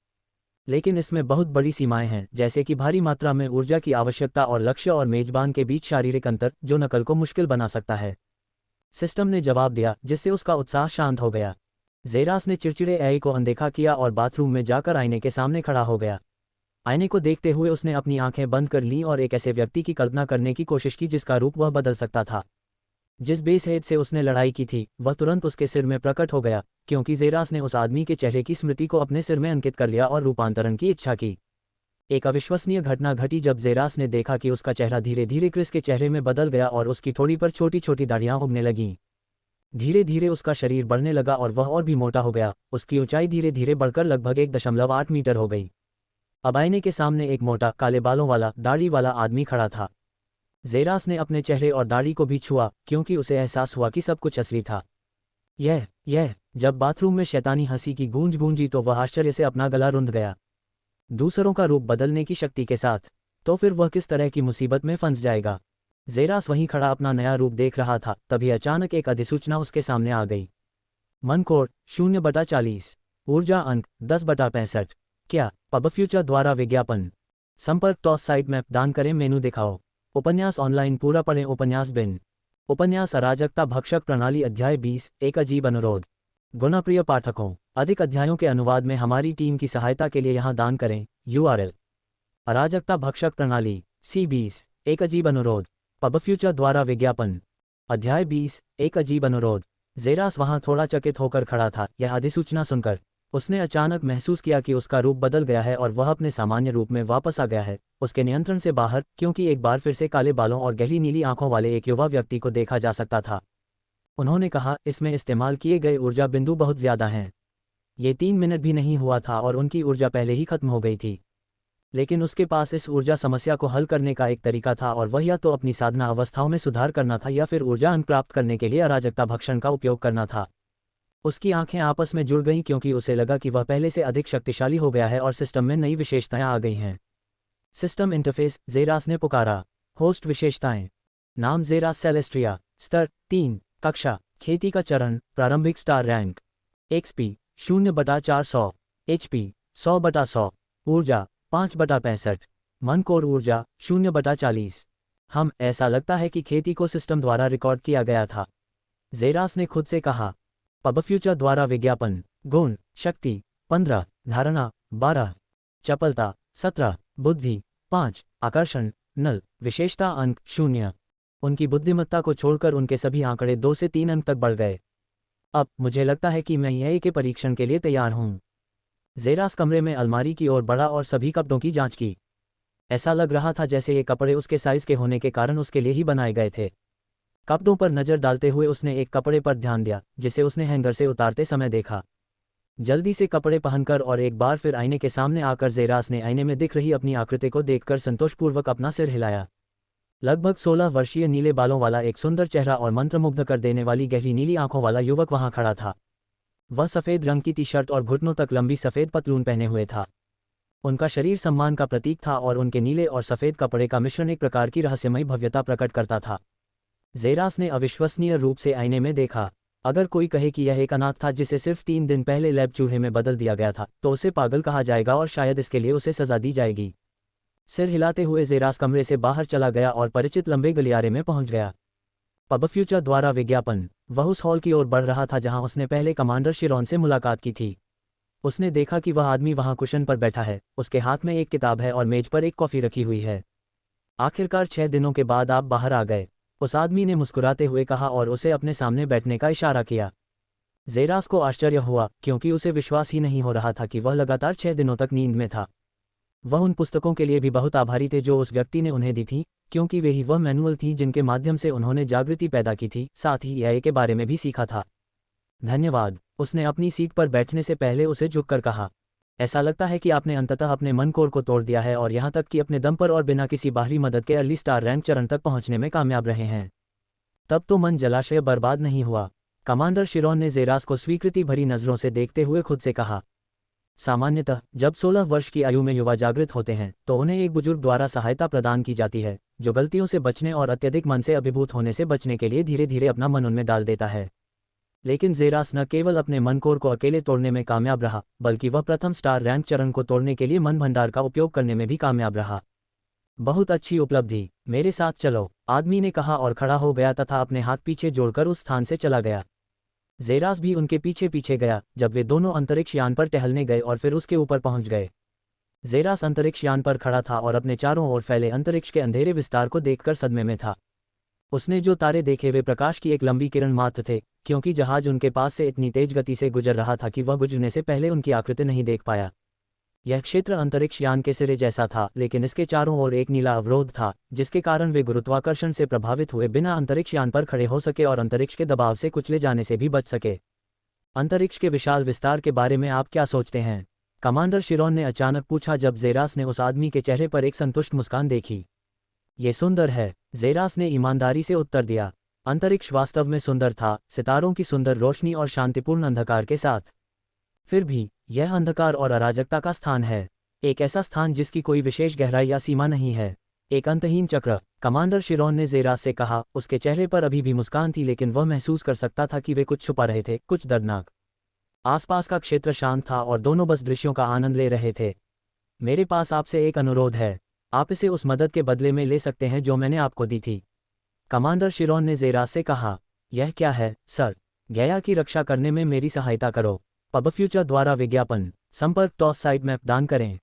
लेकिन इसमें बहुत बड़ी सीमाएं हैं, जैसे कि भारी मात्रा में ऊर्जा की आवश्यकता और लक्ष्य और मेजबान के बीच शारीरिक अंतर, जो नकल को मुश्किल बना सकता है। सिस्टम ने जवाब दिया, जिससे उसका उत्साह शांत हो गया। जेरास ने चिड़चिड़े एआई को अनदेखा किया और बाथरूम में जाकर आईने के सामने खड़ा हो गया। आईने को देखते हुए उसने अपनी आंखें बंद कर लीं और एक ऐसे व्यक्ति की कल्पना करने की कोशिश की जिसका रूप वह बदल सकता था। जिस बेसहेड से उसने लड़ाई की थी, वह तुरंत उसके सिर में प्रकट हो गया, क्योंकि जेरास ने उस आदमी के चेहरे की स्मृति को अपने सिर में अंकित कर लिया और रूपांतरण की इच्छा की। एक अविश्वसनीय घटना घटी जब जेरास ने देखा कि उसका चेहरा धीरे धीरे क्रिस के चेहरे में बदल गया और उसकी ठोड़ी पर छोटी छोटी दाढ़ियां उगने लगीं। धीरे धीरे उसका शरीर बढ़ने लगा और वह और भी मोटा हो गया। उसकी ऊंचाई धीरे धीरे बढ़कर लगभग 1.8 मीटर हो गई। अब आईने के सामने एक मोटा, काले बालों वाला, दाढ़ी वाला आदमी खड़ा था। जेरास ने अपने चेहरे और दाढ़ी को भी छुआ, क्योंकि उसे एहसास हुआ कि सब कुछ असली था। यह जब बाथरूम में शैतानी हंसी की गूंज गूंजी तो वह आश्चर्य से अपना गला रुंध गया। दूसरों का रूप बदलने की शक्ति के साथ, तो फिर वह किस तरह की मुसीबत में फंस जाएगा। जेरास वहीं खड़ा अपना नया रूप देख रहा था, तभी अचानक एक अधिसूचना उसके सामने आ गई। मन कोड 0/40, ऊर्जा अंक 10/65। क्या? पबफ्यूचर द्वारा विज्ञापन। संपर्क टॉस साइट मैप दान करें, मेनू दिखाओ। उपन्यास ऑनलाइन पूरा पढ़ें। उपन्यास बिन। उपन्यास अराजकता भक्षक प्रणाली अध्याय 20, एक अजीब अनुरोध। गुणप्रिय पाठकों, अधिक अध्यायों के अनुवाद में हमारी टीम की सहायता के लिए यहाँ दान करें। URL अराजकता भक्षक प्रणाली C20, एक अजीब अनुरोध। पबफ्यूचर द्वारा विज्ञापन। अध्याय 20, एक अजीब अनुरोध। जेरास वहां थोड़ा चकित होकर खड़ा था। यह अधिसूचना सुनकर उसने अचानक महसूस किया कि उसका रूप बदल गया है और वह अपने सामान्य रूप में वापस आ गया है, उसके नियंत्रण से बाहर, क्योंकि एक बार फिर से काले बालों और गहरी नीली आंखों वाले एक युवा व्यक्ति को देखा जा सकता था। उन्होंने कहा, इसमें इस्तेमाल किए गए ऊर्जा बिंदु बहुत ज्यादा हैं। ये 3 मिनट भी नहीं हुआ था और उनकी ऊर्जा पहले ही खत्म हो गई थी। लेकिन उसके पास इस ऊर्जा समस्या को हल करने का एक तरीका था, और वह या तो अपनी साधना अवस्थाओं में सुधार करना था या फिर ऊर्जा अंक प्राप्त करने के लिए अराजकता भक्षण का उपयोग करना था। उसकी आंखें आपस में जुड़ गईं क्योंकि उसे लगा कि वह पहले से अधिक शक्तिशाली हो गया है और सिस्टम में नई विशेषताएं आ गई हैं। सिस्टम इंटरफेस, जेरास ने पुकारा। होस्ट विशेषताएं। नाम जेरास सेलेस्ट्रिया। स्तर 3। कक्षा खेती का चरण, प्रारंभिक स्टार रैंक। एक्सपी 0/400। एचपी 100/100। ऊर्जा 5/65। मन कोर ऊर्जा 0/40। ऐसा लगता है कि खेती को सिस्टम द्वारा रिकॉर्ड किया गया था, जेरास ने खुद से कहा। पबफ्यूचर द्वारा विज्ञापन। गुण, शक्ति 15, धारणा 12, चपलता 17, बुद्धि 5, आकर्षण नल, विशेषता अंक 0। उनकी बुद्धिमत्ता को छोड़कर उनके सभी आंकड़े 2 से 3 अंक तक बढ़ गए। अब मुझे लगता है कि मैं यह के परीक्षण के लिए तैयार हूं। जेरास कमरे में अलमारी की ओर बढ़ा और सभी कपड़ों की जांच की। ऐसा लग रहा था जैसे ये कपड़े उसके साइज के होने के कारण उसके लिए ही बनाए गए थे। कपड़ों पर नजर डालते हुए उसने एक कपड़े पर ध्यान दिया जिसे उसने हैंगर से उतारते समय देखा। जल्दी से कपड़े पहनकर और एक बार फिर आईने के सामने आकर जेरास ने आईने में दिख रही अपनी आकृति को देखकर संतोषपूर्वक अपना सिर हिलाया। लगभग 16 वर्षीय नीले बालों वाला एक सुंदर चेहरा और मंत्रमुग्ध कर देने वाली गहरी नीली आंखों वाला युवक वहां खड़ा था। वह सफेद रंग की टी शर्ट और घुटनों तक लंबी सफेद पतलून पहने हुए था। उनका शरीर सम्मान का प्रतीक था और उनके नीले और सफेद कपड़े का मिश्रण एक प्रकार की रहस्यमयी भव्यता प्रकट करता था। जेरास ने अविश्वसनीय रूप से आईने में देखा। अगर कोई कहे कि यह एक अनाथ था जिसे सिर्फ 3 दिन पहले लैब चूहे में बदल दिया गया था, तो उसे पागल कहा जाएगा और शायद इसके लिए उसे सजा दी जाएगी। सिर हिलाते हुए जेरास कमरे से बाहर चला गया और परिचित लंबे गलियारे में पहुंच गया। पबफ्यूचर द्वारा विज्ञापन। वह उस हॉल की ओर बढ़ रहा था जहां उसने पहले कमांडर शिरोन से मुलाकात की थी। उसने देखा कि वह आदमी वहां कुशन पर बैठा है, उसके हाथ में एक किताब है और मेज पर एक कॉफी रखी हुई है। आखिरकार 6 दिनों के बाद आप बाहर आ गए, उस आदमी ने मुस्कुराते हुए कहा और उसे अपने सामने बैठने का इशारा किया। जेरास को आश्चर्य हुआ क्योंकि उसे विश्वास ही नहीं हो रहा था कि वह लगातार 6 दिनों तक नींद में था। वह उन पुस्तकों के लिए भी बहुत आभारी थे जो उस व्यक्ति ने उन्हें दी थी, क्योंकि वे ही वह मैनुअल थी जिनके माध्यम से उन्होंने जागृति पैदा की थी, साथ ही एआई के बारे में भी सीखा था। धन्यवाद, उसने अपनी सीट पर बैठने से पहले उसे झुककर कहा। ऐसा लगता है कि आपने अंततः अपने मन कोर को तोड़ दिया है और यहाँ तक कि अपने दम पर और बिना किसी बाहरी मदद के अर्ली स्टार रैंक चरण तक पहुंचने में कामयाब रहे हैं। तब तो मन जलाशय बर्बाद नहीं हुआ। कमांडर शिरोन ने जेरास को स्वीकृति भरी नजरों से देखते हुए खुद से कहा। सामान्यतः जब 16 वर्ष की आयु में युवा जागृत होते हैं तो उन्हें एक बुजुर्ग द्वारा सहायता प्रदान की जाती है, जो गलतियों से बचने और अत्यधिक मन से अभिभूत होने से बचने के लिए धीरे धीरे अपना मन उनमें डाल देता है। लेकिन जेरास न केवल अपने मन कोर को अकेले तोड़ने में कामयाब रहा, बल्कि वह प्रथम स्टार रैंक चरण को तोड़ने के लिए मन भंडार का उपयोग करने में भी कामयाब रहा। बहुत अच्छी उपलब्धि, मेरे साथ चलो, आदमी ने कहा और खड़ा हो गया तथा अपने हाथ पीछे जोड़कर उस स्थान से चला गया। जेरास भी उनके पीछे पीछे गया जब वे दोनों अंतरिक्ष यान पर टहलने गए और फिर उसके ऊपर पहुंच गए। जेरास अंतरिक्ष यान पर खड़ा था और अपने चारों ओर फैले अंतरिक्ष के अंधेरे विस्तार को देखकर सदमे में था। उसने जो तारे देखे वे प्रकाश की एक लंबी किरण मात्र थे, क्योंकि जहाज उनके पास से इतनी तेज गति से गुजर रहा था कि वह गुजरने से पहले उनकी आकृति नहीं देख पाया। यह क्षेत्र अंतरिक्ष यान के सिरे जैसा था, लेकिन इसके चारों ओर एक नीला अवरोध था, जिसके कारण वे गुरुत्वाकर्षण से प्रभावित हुए बिना अंतरिक्ष यान पर खड़े हो सके और अंतरिक्ष के दबाव से कुचले जाने से भी बच सके। अंतरिक्ष के विशाल विस्तार के बारे में आप क्या सोचते हैं? कमांडर शिरोन ने अचानक पूछा जब जेरास ने उस आदमी के चेहरे पर एक संतुष्ट मुस्कान देखी। ये सुंदर है, जेरास ने ईमानदारी से उत्तर दिया। अंतरिक्ष वास्तव में सुंदर था, सितारों की सुंदर रोशनी और शांतिपूर्ण अंधकार के साथ। फिर भी यह अंधकार और अराजकता का स्थान है, एक ऐसा स्थान जिसकी कोई विशेष गहराई या सीमा नहीं है, एक अंतहीन चक्र। कमांडर शिरोन ने जेरास से कहा। उसके चेहरे पर अभी भी मुस्कान थी, लेकिन वह महसूस कर सकता था कि वे कुछ छुपा रहे थे, कुछ दर्दनाक। आसपास का क्षेत्र शांत था और दोनों बस दृश्यों का आनंद ले रहे थे। मेरे पास आपसे एक अनुरोध है, आप इसे उस मदद के बदले में ले सकते हैं जो मैंने आपको दी थी। कमांडर शिरोन ने जेरास से कहा। यह क्या है, सर? गया की रक्षा करने में मेरी सहायता करो। पबफ्यूचर द्वारा विज्ञापन। संपर्क टॉस साइट मैप दान करें।